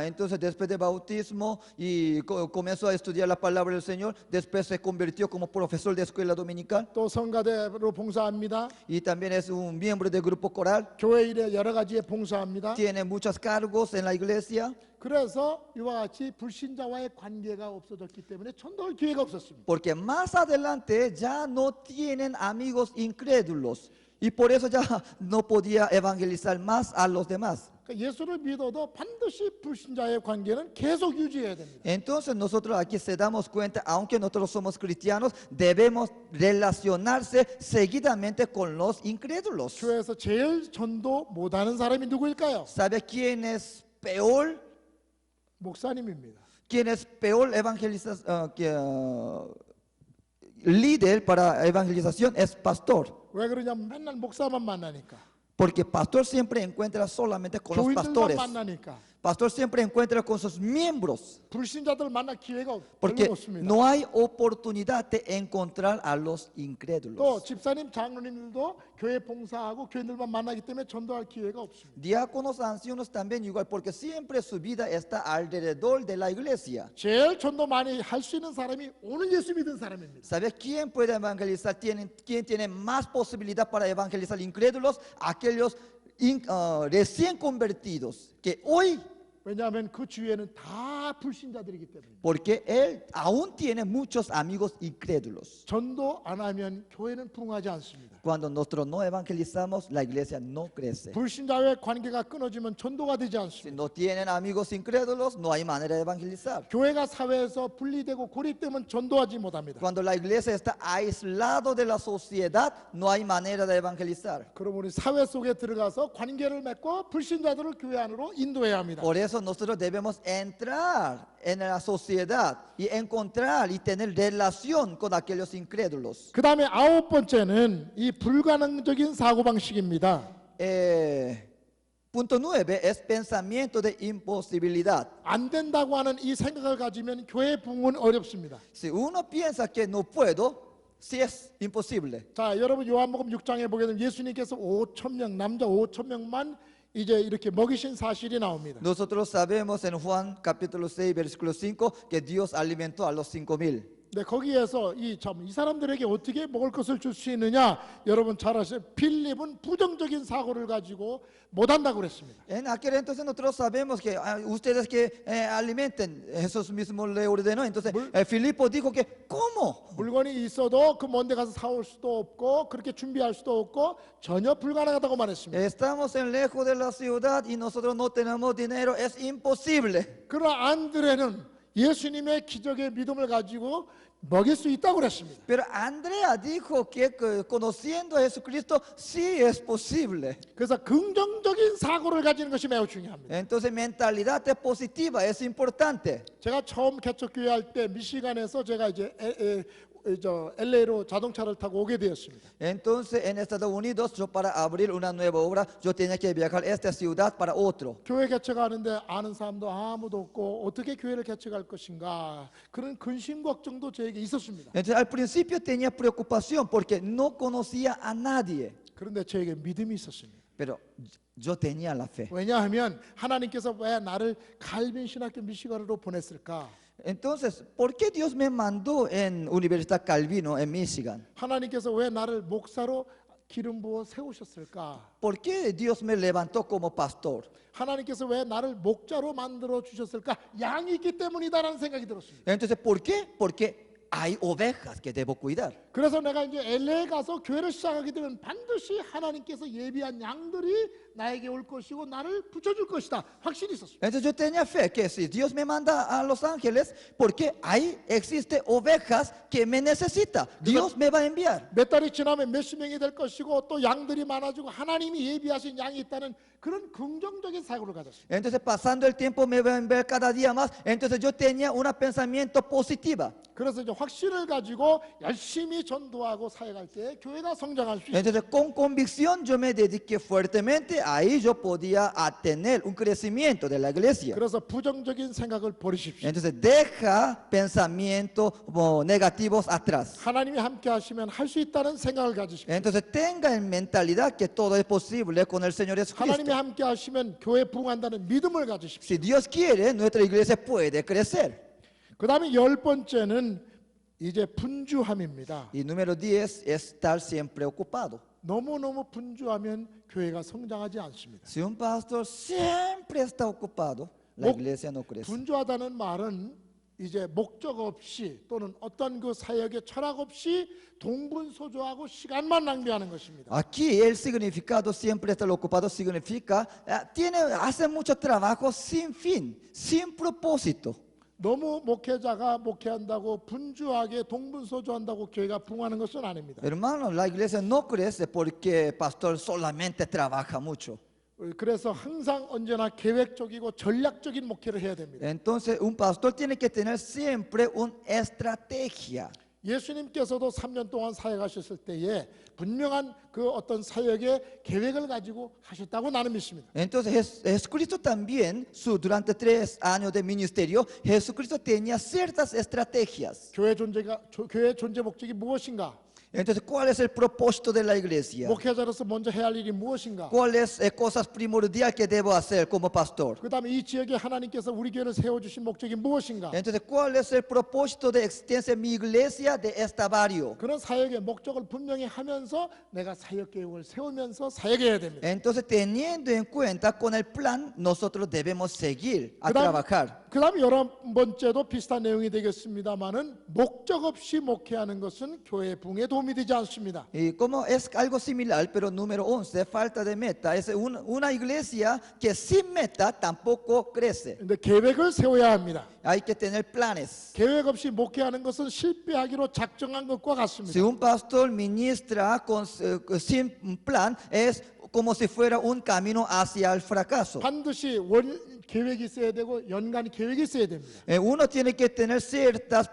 Entonces después de bautismo y comenzó a estudiar la palabra del Señor, después se convirtió como profesor de escuela dominical 또 성가대로 봉사합니다. y también es un miembro del grupo coral, 교회 일에 여러 가지에 봉사합니다. tiene muchos cargos en la iglesia, 그래서 이와 같이 불신자와의 관계가 없어졌기 때문에 전도할 기회가 없었습니다. porque más adelante ya no tienen amigos incrédulos y por eso ya no podía evangelizar más a los demás. 그러니까 예수를 믿어도 반드시 불신자의 관계는 계속 유지해야 됩니다. Entonces nosotros aquí se damos cuenta, aunque nosotros somos cristianos, debemos relacionarse seguidamente con los incrédulos. 교회에서 제일 전도 못하는 사람이 누구일까요? ¿Sabe quién es peor? 목사님입니다. ¿Quién es peor líder para evangelización? Es pastor. 왜 그러냐면 맨날 목사만 만나니까. Porque pastor siempre encuentra solamente con los 교인들만 pastores. 만나니까. Pastor siempre encuentra con sus miembros. 불신자들 만날 기회가 Porque 별로 없습니다. no hay oportunidad de encontrar a los 또 incrédulos. 집사님, 장로님들도 교회 봉사하고 교인들만 만나기 때문에 전도할 기회가 없습니다. Diáconos, ancianos también igual, porque siempre su vida está alrededor de la iglesia. 제일 전도 많이 할 수 있는 사람이 오늘 예수 믿은 사람입니다. ¿Sabe quién puede evangelizar? ¿Quién tiene más posibilidad para evangelizar incrédulos? Aquellos recién convertidos, que hoy, 왜냐하면 그 주위에는 다 불신자들이기 때문입니다. porque él aún tiene muchos amigos incrédulos. 전도 안 하면 교회는 부흥하지 않습니다. Cuando nosotros no evangelizamos, la iglesia no crece. 불신자와의 관계가 끊어지면 전도가 되지 Si 않습니다. no tienen amigos incrédulos, no hay manera de evangelizar. 교회가 사회에서 분리되고 고립되면 전도하지 못합니다. Cuando la iglesia está aislado de la sociedad, no hay manera de evangelizar. 그럼 우리 사회 속에 들어가서 관계를 맺고 불신자들을 교회 안으로 인도해야 합니다. Por eso nosotros debemos entrar en la sociedad y encontrar y tener relación con aquellos incrédulos. 그 다음에 아홉 번째는 이 불가능적인 사고방식입니다. Punto 9 es pensamiento de imposibilidad. 안 된다고 하는 이 생각을 가지면 교회 부흥은 어렵습니다. Si uno piensa que no puedo, si es imposible. 자, 여러분 요한복음 6장에 보게 되면 예수님께서 5천 명, 남자 5천 명만 이제 이렇게 먹이신 사실이 나옵니다. Nosotros sabemos en Juan capítulo 6 versículo 5 que Dios alimentó a los 5,000. 네, 거기에서 이 사람들에게 어떻게 먹을 것을 줄 수 있느냐, 여러분 잘 아시죠? 필립은 부정적인 사고를 가지고 못한다고 그랬습니다. En aquel entonces nosotros sabemos que ustedes que alimenten, Jesús mismo le ordenó. Entonces Filipo dijo que ¿cómo? 물건이 있어도 그 먼데 가서 사올 수도 없고 그렇게 준비할 수도 없고 전혀 불가능하다고 말했습니다. Estamos en lejos de la ciudad y nosotros no tenemos dinero, es imposible. 그러나 안드레는 예수님의 기적의 믿음을 가지고 먹일 수 있다고 그랬습니다. Pero Andrea dijo que conociendo a Jesucristo sí es posible. 그래서 긍정적인 사고를 가지는 것이 매우 중요합니다. Entonces mentalidad positiva es importante. 제가 처음 개척교회 할 때 미시간에서 제가 이제 저 LA로 자동차를 타고 오게 되었습니다. Entonces en Estados Unidos yo para abrir una nueva obra yo tenía que viajar a esta ciudad para otro. 교회 개척하는데 아는 사람도 아무도 없고 어떻게 교회를 개척할 것인가 그런 근심 걱정도 저에게 있었습니다. Entonces al principio tenía preocupación porque no conocía a nadie, 그런데 저에게 믿음이 있었습니다. pero yo tenía la fe. 왜냐하면 하나님께서 왜 나를 갈빈 신학교 미시간으로 보냈을까? Entonces, ¿por qué Dios me mandó en Universidad Calvino en Michigan? 하나님께서 왜 나를 목사로 기름 부어 세우셨을까? ¿Por qué Dios me levantó como pastor? 하나님께서 왜 나를 목자로 만들어 주셨을까? 양이 있기 때문이다라는 생각이 들었습니다. Entonces, ¿por qué? Porque hay ovejas que debo cuidar. 그래서 내가 이제 LA 가서 교회를 시작하게 되면 반드시 하나님께서 예비한 양들이 나에게 올 것이고 나를 붙여줄 것이다. 확신이 있었습니다. Entonces yo tenía fe que si Dios me manda a Los Ángeles, porque ahí existe ovejas que me necesita, Dios me va a enviar. 몇 달이 지나면 몇십 명이 될 것이고 또 양들이 많아지고 하나님이 예비하신 양이 있다는 그런 긍정적인 사고를 가졌습니다. Entonces pasando el tiempo me va a enviar cada día más. Entonces yo tenía un pensamiento positivo. 그래서 이제 확신을 가지고 열심히 전도하고 사역할 때 교회가 성장할 수 있습니다. Entonces con convicción yo me dediqué fuertemente. Ahí yo podía tener un crecimiento de la iglesia. 그래서 부정적인 생각을 버리십시오. Entonces deja pensamientos negativos atrás. 하나님이 함께 하시면 할 수 있다는 생각을 가지십시오. Entonces tenga en mentalidad que todo es posible con el Señor 하나님이 Jesucristo. 함께 하시면 교회 부흥한다는 믿음을 가지십시오. Si Dios quiere, nuestra iglesia puede crecer. 그 다음에 10번째는 이제 분주함입니다. Y número 10 es estar siempre ocupado. 너무너무 분주하면 교회가 성장하지 않습니다. Si un pastor siempre está ocupado, la iglesia no crece. 분주하다는 말은 이제 목적 없이 또는 어떤 그 사역의 철학 없이 동분소조하고 시간만 낭비하는 것입니다. Aquí el significado siempre estar ocupado significa hace mucho trabajo sin fin, sin propósito. 너무 목회자가 목회한다고 분주하게 동분소조한다고 교회가 부흥하는 것은 아닙니다. Hermano, la iglesia no crece porque el pastor solamente trabaja mucho. 그래서 항상 언제나 계획적이고 전략적인 목회를 해야 됩니다. Entonces, un pastor tiene que tener siempre una estrategia. 예수님께서도 3년 동안 사역하셨을 때에 분명한 그 어떤 사역의 계획을 가지고 하셨다고 나는 믿습니다. Entonces, Jesucristo también, durante 3 años de ministerio, Jesucristo tenía ciertas estrategias. 교회 존재 목적이 무엇인가? Entonces, ¿cuál es el propósito de la iglesia? 목회자로서 먼저 해야 할 일이 무엇인가? ¿Cuáles cosas primordiales que debo hacer como pastor? 그다음에 이 지역에 하나님께서 우리 교회를 세워 주신 목적이 무엇인가? Entonces, ¿cuál es el propósito de existencia de mi iglesia de este barrio? 그런 사역의 목적을 분명히 하면서 내가 사역 계획을 세우면서 사역해야 됩니다. Entonces, teniendo en cuenta con el plan, nosotros debemos seguir a 그다음- trabajar. 그다음에 11번째도 비슷한 내용이 되겠습니다만은 목적 없이 목회하는 것은 교회 부흥에 도움이 되지 않습니다. Y como es algo similar, pero número 11, falta de meta. Es una iglesia que sin meta tampoco crece. 근데 계획을 세워야 합니다. Hay que tener planes. 계획 없이 목회하는 것은 실패하기로 작정한 것과 같습니다. Si un pastor ministra sin un plan, es como si fuera un camino hacia el fracaso. 반드시 계획이 있어야 되고 연간 계획이 있어야 됩니다. Uno tiene que tener ciertas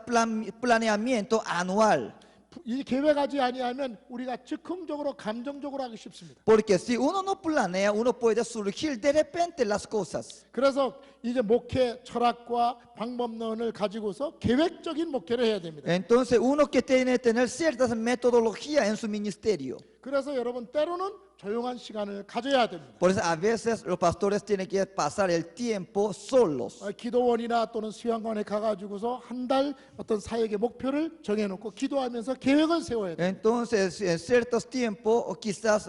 planeamiento anual. 이 계획하지 아니하면 우리가 즉흥적으로 감정적으로 하기 쉽습니다. Porque si uno no planea, uno puede surgir de repente las cosas. 그래서 이제 목회 철학과 방법론을 가지고서 계획적인 목회를 해야 됩니다. Entonces uno que tiene que tener ciertas metodologías en su ministerio. 그래서 여러분 때로는 조용한 시간을 가져야 됩니다. Por eso a veces los pastores tienen que pasar el tiempo solos. 기도원이나 또는 수양관에 가가지고서 한 달 어떤 사역의 목표를 정해놓고 기도하면서 계획을 세워야 돼요. Entonces, en ciertos tiempos, o quizás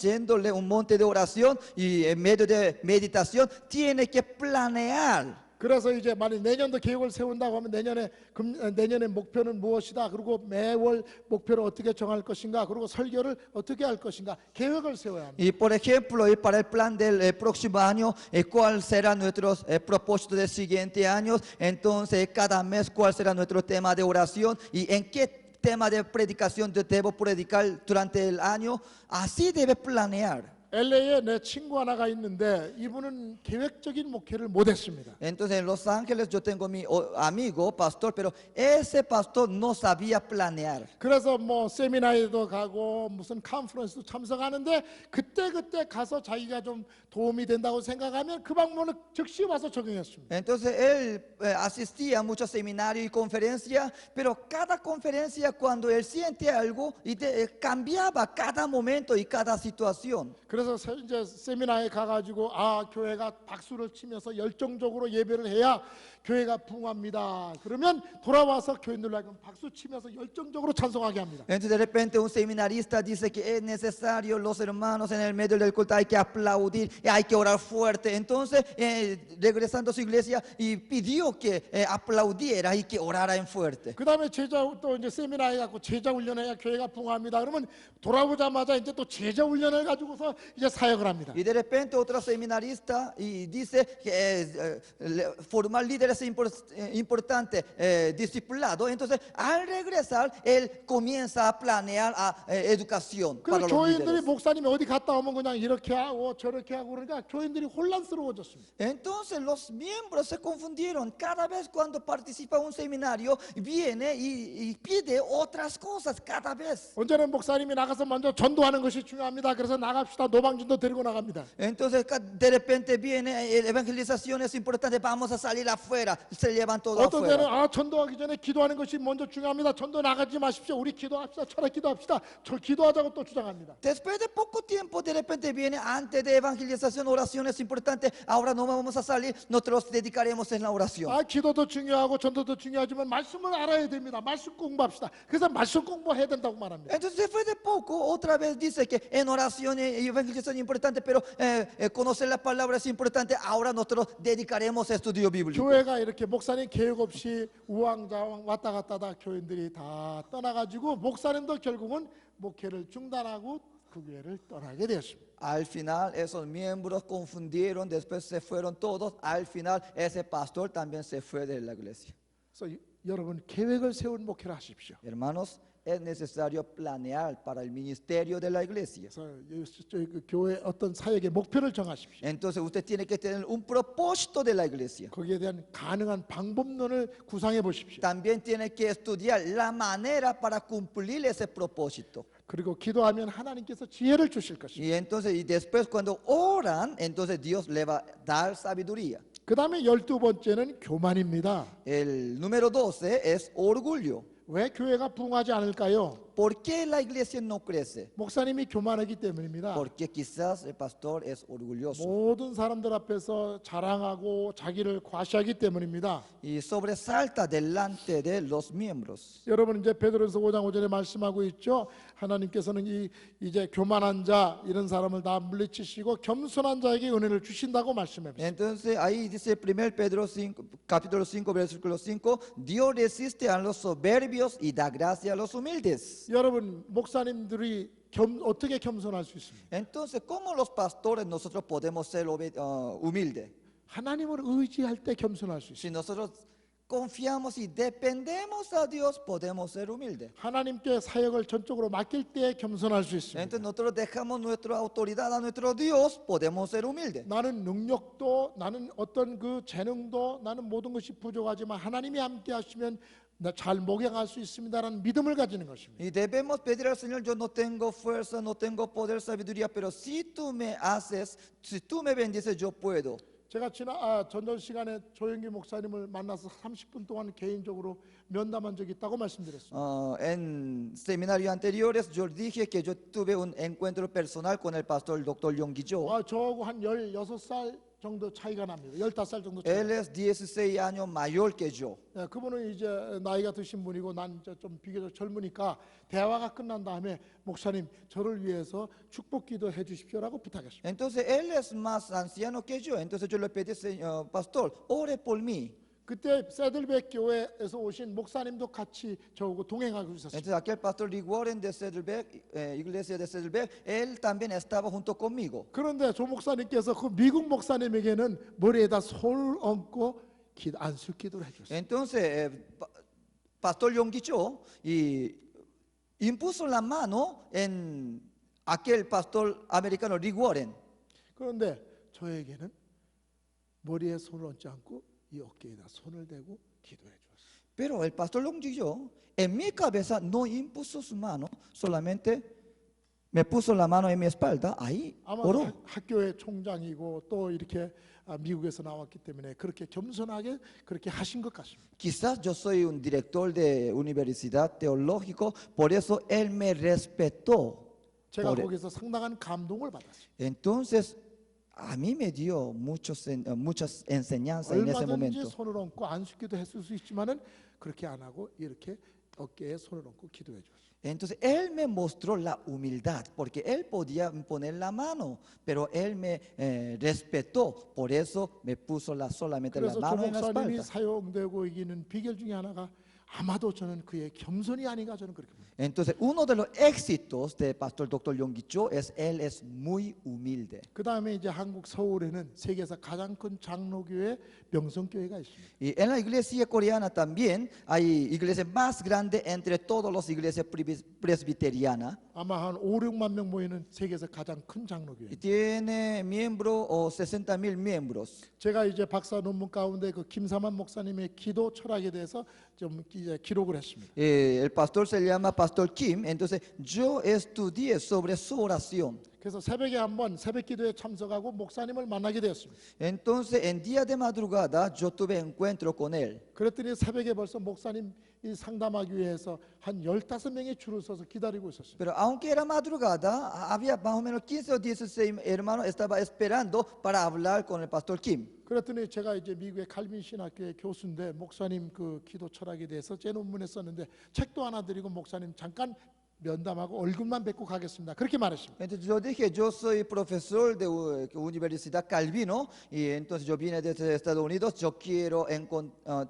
yéndole un monte de oración y en medio de meditación, tiene que planear. 그래서 이제 만약 내년도 계획을 세운다고 하면 내년의 목표는 무엇이다. 그리고 매월 목표를 어떻게 정할 것인가. 그리고 설교를 어떻게 할 것인가. 계획을 세워야 합니다. Y por ejemplo, y para el plan del próximo año, cuál será nuestro propósito del siguiente año. Entonces, cada mes, cuál será nuestro tema de oración y en qué tema de predicación debo predicar durante el año. Así debe planear. LA에 내 친구 하나가 있는데 이분은 계획적인 목회를 못했습니다. Entonces en Los Ángeles yo tengo mi amigo, pastor, pero ese pastor no sabía planear. 그래서 뭐 세미나에도 가고 무슨 컨퍼런스도 참석하는데 그때 가서 자기가 좀 도움이 된다고 생각하면 그 방법을 즉시 와서 적용했습니다. Entonces él asistía a muchos seminarios y conferencias, pero cada conferencia cuando él siente algo cambiaba cada momento y cada situación. 그래서 이제 세미나에 가가지고 교회가 박수를 치면서 열정적으로 예배를 해야 교회가 부흥합니다. 그러면 돌아와서 교인들에게 박수 치면서 열정적으로 찬송하게 합니다. Entonces de repente un seminarista dice que es necesario los hermanos en el medio del culto hay que aplaudir y hay que orar fuerte. Entonces regresando a su iglesia y pidió que aplaudiera y que orara en fuerte. 그다음에 또 이제 세미나에 가고 제자 훈련해야 교회가 부흥합니다. 그러면 돌아오자마자 이제 또 제자 훈련을 가지고서 이제 사역을 합니다. Y de repente otro seminarista y dice que formar líderes es importante, discipulado. Entonces al regresar él comienza a planear educación para 그래서 los 교인들이 líderes. 목사님이 어디 갔다 오면 그냥 이렇게 하고 저렇게 하고 그러니까 교인들이 혼란스러워졌습니다. Entonces los miembros se confundieron. Cada vez cuando participa un seminario viene y pide otras cosas cada vez. 언제는 목사님이 나가서 먼저 전도하는 것이 중요합니다. 그래서 나갑시다. 노방진도 데리고 나갑니다. Entonces de repente viene evangelización es importante, vamos a salir afuera, se llevan todo 어떤 데는 afuera. 전도하기 전에 기도하는 것이 먼저 중요합니다. 전도 나가지 마십시오. 우리 기도합시다. 철학 기도합시다. 저 기도하자고 또 주장합니다. Después de poco tiempo de repente viene antes de evangelización, oración es importante, ahora no vamos a salir, nosotros dedicaremos en la oración. 기도도 중요하고 전도도 중요하지만 말씀을 알아야 됩니다. 말씀 공부합시다. 그래서 말씀 공부해야 된다고 말합니다. Entonces después de poco otra vez dice que en oración y evangelización es importante, pero conocer la palabra es importante, ahora nosotros dedicaremos a estudio bíblico. 교회가 이렇게 목사님 계획 없이 우왕좌왕 왔다 갔다 하다 교인들이 다 떠나가지고 목사님도 결국은 목회를 중단하고 그 교회를 떠나게 되었습니다. Al final esos miembros confundieron, después se fueron todos, al final ese pastor también se fue de la iglesia. 그래서 여러분 계획을 세운 목회를 하십시오. Hermanos, es necesario planear para el ministerio de la iglesia. 그래서 저희 그 교회 어떤 사역의 목표를 정하십시오. Entonces usted tiene que tener un propósito de la iglesia. 거기에 대한 가능한 방법론을 구상해 보십시오. También tiene que estudiar la manera para cumplir ese propósito. 그리고 기도하면 하나님께서 지혜를 주실 것입니다. Y entonces, y después cuando oran, entonces Dios le va a dar sabiduría. 그 다음에 12번째는 교만입니다. El número 12 es orgullo. 왜 교회가 부흥하지 않을까요? ¿Por qué la iglesia no crece? 목사님이 교만하기 때문입니다. Porque quizás el pastor es orgulloso 모든 사람들 앞에서 자랑하고 자기를 과시하기 때문입니다. y sobresalta delante de los miembros. 여러분 이제 베드로서 5장 5절에 말씀하고 있죠. 하나님께서는 이제 교만한 자 이런 사람을 다 물리치시고 겸손한 자에게 은혜를 주신다고 말씀합니다. Entonces ahí dice 1 Pedro 5, capítulo 5, versículo 5, Dios resiste a los soberbios y da gracia a los humildes. 여러분 목사님들이 어떻게 겸손할 수 있습니까? Entonces, ¿cómo los pastores nosotros podemos ser humildes? 하나님을 의지할 때 겸손할 수 있습니다. Si nosotros confiamos y dependemos a Dios, podemos ser humildes. 하나님께 사역을 전적으로 맡길 때 겸손할 수 있습니다. Entonces nosotros dejamos nuestra autoridad a nuestro Dios, podemos ser humildes. 나는 능력도 나는 어떤 그 재능도 나는 모든 것이 부족하지만 하나님이 함께 하시면 잘 목양할 수 있습니다라는 믿음을 가지는 것입니다. Y debemos pedir al Señor, yo no tengo fuerza, no tengo poder, sabiduría, pero si tú me haces, si tú me bendices, yo puedo. 제가 전전 시간에 조영기 목사님을 만나서 30분 동안 개인적으로 면담한 적이 있다고 말씀드렸습니다. En seminarios anteriores yo dije que yo tuve un encuentro personal con el pastor Dr. Yonggi-jo. 저하고 한 16살 정도 차이가 납니다. 15살 정도 Él 차이. es 16 años mayor que yo. 그분은 이제 나이가 드신 분이고 난 좀 비교적 젊으니까 대화가 끝난 다음에 목사님 저를 위해서 축복 기도해 주십시오라고 부탁했습니다. Entonces él es más anciano que yo. Entonces yo le pedí, Señor, pastor, ore por mí. 그때 세들백 교회에서 오신 목사님도 같이 저하고 동행하고 있었습니다. Entonces aquel pastor Rick Warren de Saddleback, iglesia de Saddleback, él también estaba junto conmigo. 그런데 조 목사님께서 그 미국 목사님에게는 머리에다 손을 얹고 안수 기도를 해줬어요. Entonces pastor Yonggi-cho y impuso la mano en aquel pastor americano Rick Warren. 그런데 저에게는 머리에 손을 얹지 않고 이 어깨에다 손을 대고 기도해 주었어요. Pero el pastor Long yo, en mi cabeza no impuso su mano, solamente me puso la mano en mi espalda, ahí 아마 oró. 학교의 총장이고 또 이렇게 미국에서 나왔기 때문에 그렇게 겸손하게 그렇게 하신 것 같습니다. Quizás yo soy un director de universidad teológico, por eso él me respetó. 제가 por- 거기서 상당한 감동을 받았어요. Entonces, a mí me dio muchas enseñanzas en ese 얼마든지 momento. 손을 얹고 안수기도 했을 수 있지만은 그렇게 안 하고 이렇게 어깨에 손을 얹고 기도해 줬어요. Entonces, él me mostró la humildad, porque él podía poner la mano, pero él me respetó, por eso me puso solamente la 그래서 조 mano en la 목사님이 espalda. 사용되고 이기는 비결 중에 하나가 아마도 저는 그의 겸손이 아닌가 저는 그렇게 봅니다. Entonces, uno de los éxitos de Pastor Dr. Yonggi-cho es él es muy humilde. 그 다음에 이제 한국 서울에는 세계에서 가장 큰 장로교회 명성교회가 있습니다. Y en la iglesia coreana también hay iglesia más grande entre todas las iglesias presbiterianas. 아마 한 5, 6만 명 모이는 세계에서 가장 큰 장로교회. Y tiene miembros o 60,000 miembros. 제가 이제 박사 논문 가운데 그 김사만 목사님의 기도 철학에 대해서 좀 이제 기록을 했습니다. El pastor se llama Pastor Kim, entonces yo estudié sobre su oración. 그래서 새벽에 한번 새벽 기도에 참석하고 목사님을 만나게 되었습니다. Entonces en día de madrugada yo tuve encuentro con él. 그랬더니 새벽에 벌써 목사님 이 상담하기 위해서 한 15명이 줄을 서서 기다리고 있었어요. Pero aunque era madrugada, había más o menos 15 o 16 hermanos estaban esperando para hablar con el pastor Kim. 그랬더니 제가 이제 미국의 칼빈 신학교의 교수인데 목사님 그 기도 철학에 대해서 제 논문에 썼는데 책도 하나 드리고 목사님 잠깐 면담하고 얼굴만 뵙고 가겠습니다. 그렇게 말했습니다. Entonces yo dije, yo soy profesor de Universidad Calvino y entonces yo vine desde Estados Unidos, yo quiero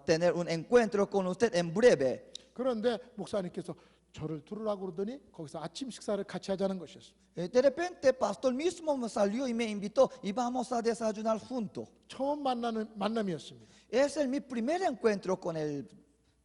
tener un encuentro con usted en breve. 그런데 목사님께서 저를 들으라고 그러더니 거기서 아침 식사를 같이 하자는 것이었어요. De repente, pastor mismo me salió y me invitó y vamos a desayunar juntos. 처음 만나는 만남이었습니다. Ese es mi primer encuentro con él.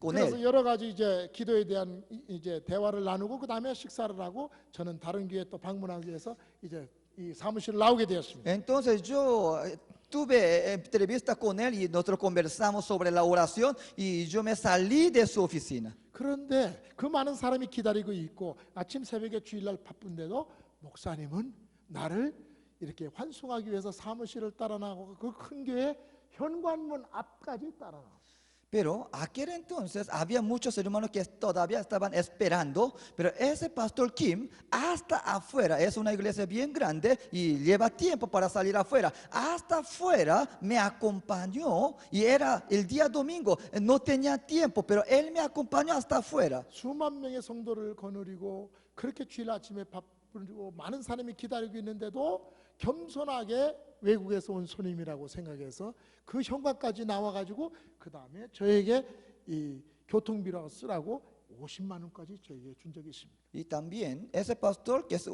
그래서 여러 가지 이제 기도에 대한 이제 대화를 나누고 그 다음에 식사를 하고 저는 다른 교회 또 방문하기 위해서 이제 이 사무실을 나오게 되었습니다. Entonces yo tuve entrevista con él y nosotros conversamos sobre la oración y yo me salí de su oficina. 그런데 그 많은 사람이 기다리고 있고 아침 새벽에 주일날 바쁜데도 목사님은 나를 이렇게 환송하기 위해서 사무실을 따라 나가고 그 큰 교회 현관문 앞까지 따라 나왔어요. Pero aquel entonces había muchos hermanos que todavía estaban esperando, pero ese pastor Kim hasta afuera, es una iglesia bien grande y lleva tiempo para salir afuera, hasta afuera me acompañó y era el día domingo, no tenía tiempo, pero él me acompañó hasta afuera. 수만 명의 성도를 거느리고 그렇게 주일 아침에 바쁘고 많은 사람이 기다리고 있는데도 겸손하게 외국에서 온 손님이라고 생각해서 그 현관까지 나와가지고 그 다음에 저에게 이 교통비라고 쓰라고 50만 원까지 저에게 준 적이 있습니다. Y también ese pastor, que es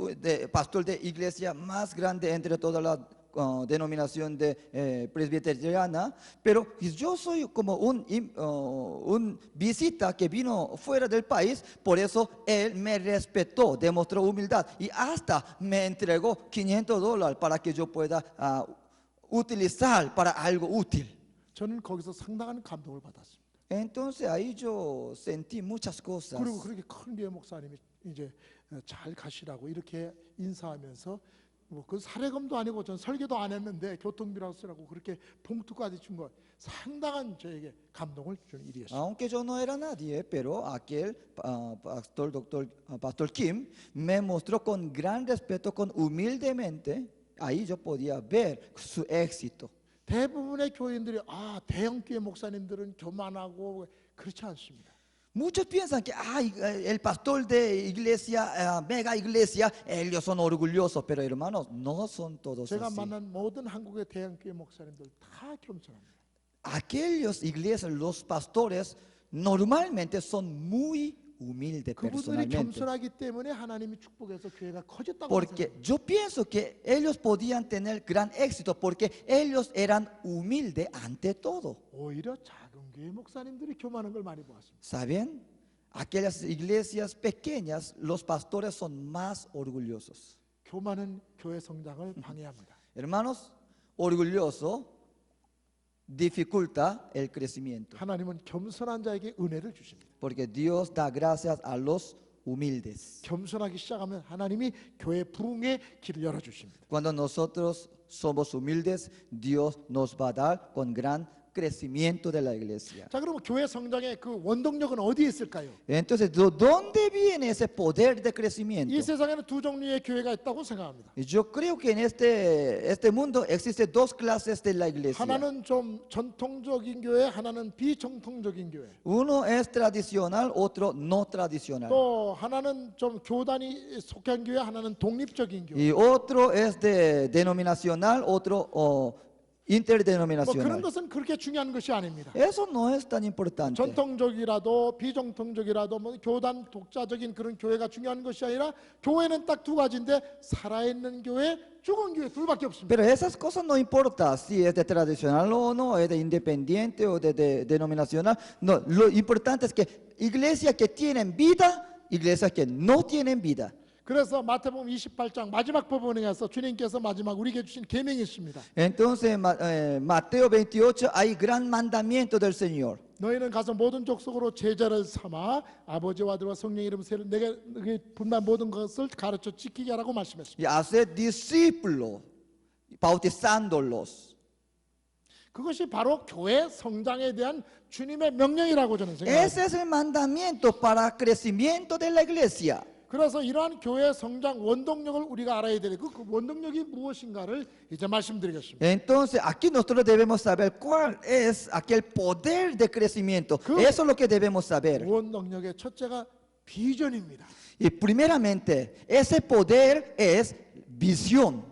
pastor de iglesia más grande entre toda la denominación de presbiteriana, pero yo soy como un visita que vino fuera del país, por eso él me respetó, demostró humildad y hasta me entregó $500 para que yo pueda utilizar para algo útil. 저는 거기서 상당한 감동을 받았습니다. Entonces ahí yo sentí muchas cosas. 그리고 그렇게 큰 교회 목사님이 이제 잘 가시라고 이렇게 인사하면서 뭐 그 사례금도 아니고 전 설교도 안 했는데 교통비라고 쓰라고 그렇게 봉투까지 준 것 상당한 저에게 감동을 준 일이었습니다. Aunque yo no era nadie, pero aquel pastor Kim me mostró con gran respeto, con humildemente, ahí yo podía ver su éxito. 대부분의 교인들이 대형 교회 목사님들은 교만하고 그렇지 않습니다. Muchos piensan que el pastor de iglesia, mega iglesia, ellos son orgullosos, pero hermanos, no son todos 제가 así. 만난 모든 한국의 대형 교회 목사님들 다 겸손합니다. Aquellos iglesias, los pastores, normalmente son muy humildes 그분들이 personalmente. 겸손하기 때문에 하나님이 축복해서 교회가 커졌다고 Porque 생각합니다. yo pienso que ellos podían tener gran éxito porque ellos eran humildes ante todo. 오히려 작은 교회 목사님들이 교만한 걸 많이 보았습니다. ¿Saben? Aquellas iglesias pequeñas, los pastores son más orgullosos. 교만은 교회 성장을 방해합니다. Hermanos, orgulloso dificulta el crecimiento. 하나님은 겸손한 자에게 은혜를 주십니다. Porque Dios da gracias a los humildes. 겸손하기 시작하면 하나님이 교회 부흥의 길을 열어주십니다. Cuando nosotros somos humildes, Dios nos va a dar con gran crecimiento de la iglesia. 자, 그러면 교회 성장의 그 원동력은 어디에 있을까요? Entonces, ¿dónde viene ese poder de crecimiento? 이 세상에는 두 종류의 교회가 있다고 생각합니다. Yo creo que en este mundo existen dos clases de la iglesia. 하나는 좀 전통적인 교회, 하나는 비정통적인 교회. Uno es tradicional, otro no tradicional. 또 하나는 좀 교단이 속한 교회, 하나는 독립적인 교회. Y otro es de denominacional, otro 뭐 그런 interdenominacional. 것은 그렇게 중요한 것이 아닙니다. Eso no es tan importante. 전통적이라도 비정통적이라도 뭐 교단 독자적인 그런 교회가 중요한 것이 아니라 교회는 딱 두 가지인데 살아있는 교회, 죽은 교회 둘밖에 없습니다. Pero esas cosas no importa si es de tradicional o no, es de independiente o de denominacional. No, lo importante es que iglesias que tienen vida, iglesias que no tienen vida. 그래서 마태복음 28장 마지막 부분에서 주님께서 마지막 우리에게 주신 계명이 있습니다. Entonces, Mateo 28 hay gran mandamiento del Señor. 너희는 가서 모든 족속으로 제자를 삼아 아버지와 아들과 성령의 이름 세를 내게 분만 모든 것을 가르쳐 지키게 하라고 말씀했습니다. Y hacer discípulos, bautizándolos. 그것이 바로 교회 성장에 대한 주님의 명령이라고 저는 생각합니다. Ese es el mandamiento para crecimiento de la iglesia. 그래서 이러한 교회 성장 원동력을 우리가 알아야 되는 그 원동력이 무엇인가를 이제 말씀드리겠습니다. Entonces, aquí nosotros debemos saber cuál es aquel poder de crecimiento. Eso es lo que debemos saber. 원동력의 첫째가 비전입니다. Y primeramente, ese poder es visión.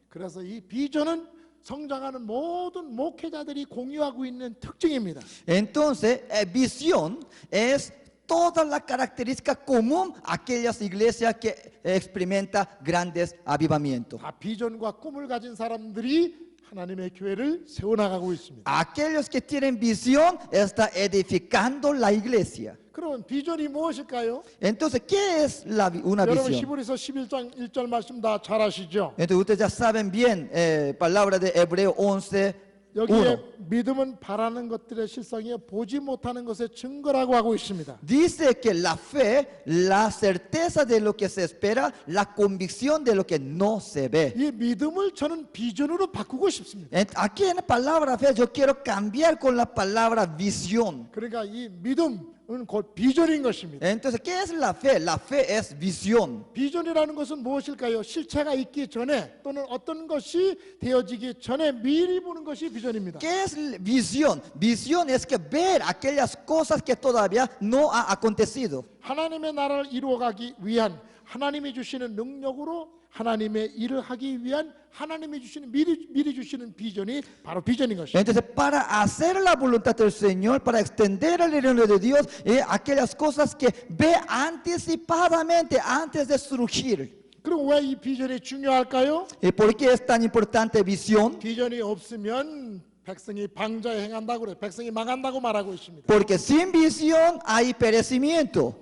그래서 이 비전은 성장하는 모든 목회자들이 공유하고 있는 특징입니다. Entonces, visión es toda la característica común a aquellas iglesias que experimentan grandes avivamientos. 다 비전과 꿈을 가진 사람들이 하나님의 교회를 세워나가고 있습니다. Aquellos que tienen visión están edificando la iglesia. 그러면 비전이 무엇일까요? Entonces, ¿qué es una 여러분 visión? 히브리서 11장 1절 말씀 다 잘 아시죠? Entonces, ustedes ya saben bien, palabra de Hebreo 11, 여기에 1. 믿음은 바라는 것들의 실상이요 보지 못하는 것의 증거라고 하고 있습니다. Dice que la fe, la certeza de lo que se espera, la convicción de lo que no se ve. 이 믿음을 저는 비전으로 바꾸고 싶습니다. Aquí en la palabra fe yo quiero cambiar con la palabra visión. 그러니까 이 믿음은 곧 비전인 것입니다. Entonces, ¿qué es la fe? La fe es visión. 비전이라는 것은 무엇일까요? 실체가 있기 전에 또는 어떤 것이 되어지기 전에 미리 보는 것이 비전입니다. ¿Qué es visión? Visión es que ver aquellas cosas que todavía no ha acontecido. 하나님의 나라를 이루어가기 위한 하나님이 주시는 능력으로 하나님의 일을 하기 위한 하나님이 주시는 미리 주시는 비전이 바로 비전인 것입니다. Entonces, para hacer la voluntad del Señor, para extender el reino de Dios, aquellas cosas que ve anticipadamente antes de surgir. 그럼 왜 이 비전이 중요할까요? ¿Y por qué es tan importante visión? 비전이 없으면 백성이 방자에 행한다고 그래. 백성이 망한다고 말하고 있습니다. Porque sin visión hay perecimiento.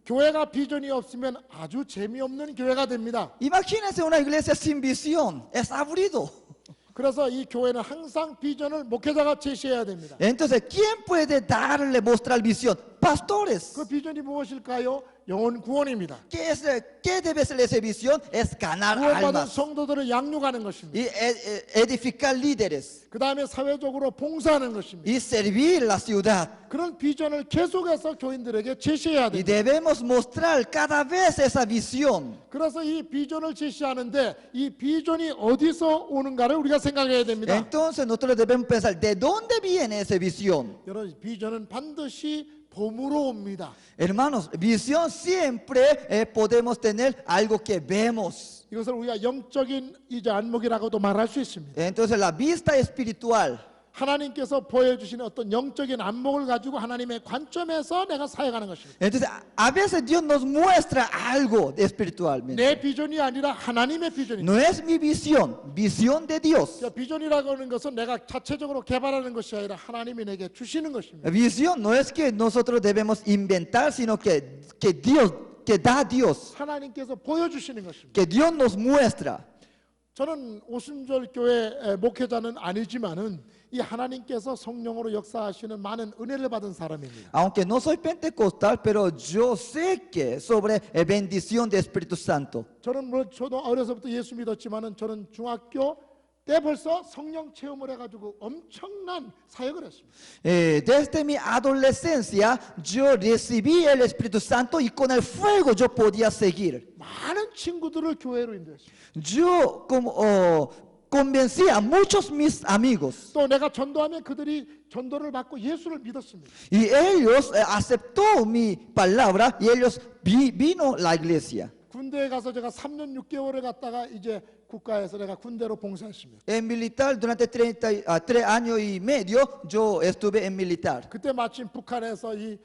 교회가 비전이 없으면 아주 재미없는 교회가 됩니다. Imagínense una iglesia sin visión, es aburrido. 그래서 이 교회는 항상 비전을 목회자가 제시해야 됩니다. Entonces, ¿quién puede darle, mostrar visión? Pastores. 그 비전이 무엇일까요? 영혼 구원입니다. ¿Qué debe ser esa visión? Es ganar 구원받은 almas 성도들을 양육하는 것입니다. y edificar líderes 그 다음에 사회적으로 봉사하는 것입니다. y servir la ciudad. 그런 비전을 계속해서 교인들에게 제시해야 Y 됩니다. debemos mostrar cada vez esa visión. 그래서 이 비전을 제시하는데 이 비전이 어디서 오는가를 우리가 생각해야 됩니다. Entonces nosotros debemos pensar, ¿de dónde viene esa visión? 여러분, 비전은 반드시 봄으로 옵니다. Hermanos, visión siempre podemos tener algo que vemos. 이것을 우리가 영적인 이제 안목이라고도 말할 수 있습니다. Entonces la vista espiritual. 하나님께서 보여주시는 어떤 영적인 안목을 가지고 하나님의 관점에서 내가 사역하는 것입니다. Entonces a veces Dios nos muestra algo espiritualmente. 내 비전이 아니라 하나님의 비전입니다. No es mi visión, visión de Dios. 비전이라고 하는 것은 내가 자체적으로 개발하는 것이 아니라 하나님이 내게 주시는 것입니다. Visión no es que nosotros debemos inventar, sino que Dios que da Dios, 하나님께서 보여주시는 것입니다. que Dios nos muestra. 저는 오순절 교회 목회자는 아니지만은 이 하나님께서 성령으로 역사하시는 많은 은혜를 받은 사람입니다. Aunque no soy pentecostal, pero yo sé que sobre bendición de Espíritu Santo. 저는 물론 저도 어려서부터 예수 믿었지만은 저는 중학교 때 벌써 성령 체험을 해가지고 엄청난 사역을 했습니다. Desde mi adolescencia yo recibí el Espíritu Santo y con el fuego yo podía seguir. 많은 친구들을 교회로 인도했습니다. Yo convencí a muchos mis amigos 또 내가 전도하면 그들이 전도를 받고 예수를 믿었습니다. y ellos aceptó mi palabra y ellos vino a la iglesia. 군대에 가서 제가 3년 6개월을 갔다가 이제 국가에서 내가 군대로 봉사했습니다. En militar durante 3 años y medio yo estuve en militar. 그때 마침 북한에서 이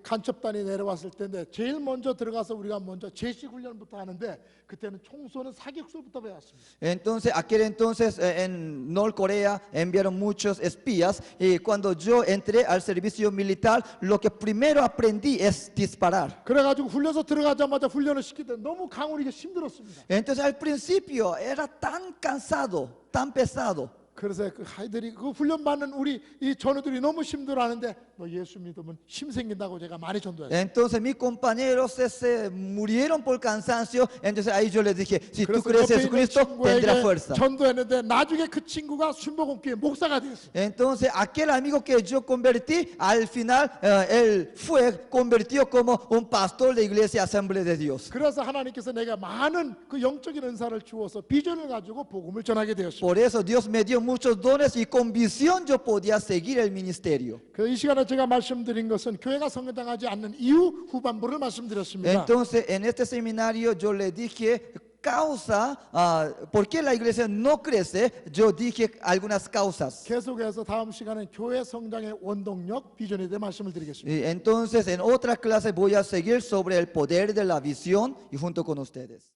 간첩단이 내려왔을 때인데 제일 먼저 들어가서 우리가 먼저 제식 훈련부터 하는데 그때는 총 쏘는 사격술부터 배웠습니다. Entonces, aquel entonces en Norcorea enviaron muchos espías y cuando yo entré al servicio militar, lo que primero aprendí es disparar. 그래가지고 훈련소 들어가자마자 훈련을 시킬 때 너무 강우리가 힘들었습니다. Entonces al principio era tan cansado, tan pesado. 그래서 그 아이들이 그 훈련 받는 우리 이 전우들이 너무 힘들어하는데 너 예수 믿으면 힘 생긴다고 제가 많이 전도했어요. Entonces mis compañeros se murieron por cansancio. Entonces ahí yo les dije, si tú 그래서 crees en 옆에 있는 Jesucristo, tendrás 친구에게 fuerza. 전도했는데 나중에 그 친구가 순복음교회 목사가 되었어요. Entonces aquel amigo que yo convertí, al final él convertido como un pastor de iglesia Asamblea de Dios. 그래서 하나님께서 내가 많은 그 영적인 은사를 주어서 비전을 가지고 복음을 전하게 되었습니다. Por eso Dios me dio muchos dones y con visión yo podía seguir el ministerio. 이 시간에 제가 말씀드린 것은 교회가 성장하지 않는 이유 후반부를 말씀드렸습니다. Entonces en este seminario yo le dije causa, ¿por qué la iglesia no crece? Yo dije algunas causas. 계속해서 다음 시간에 교회 성장의 원동력 비전에 대해 말씀을 드리겠습니다. Y entonces en otra clase voy a seguir sobre el poder de la visión y junto con ustedes.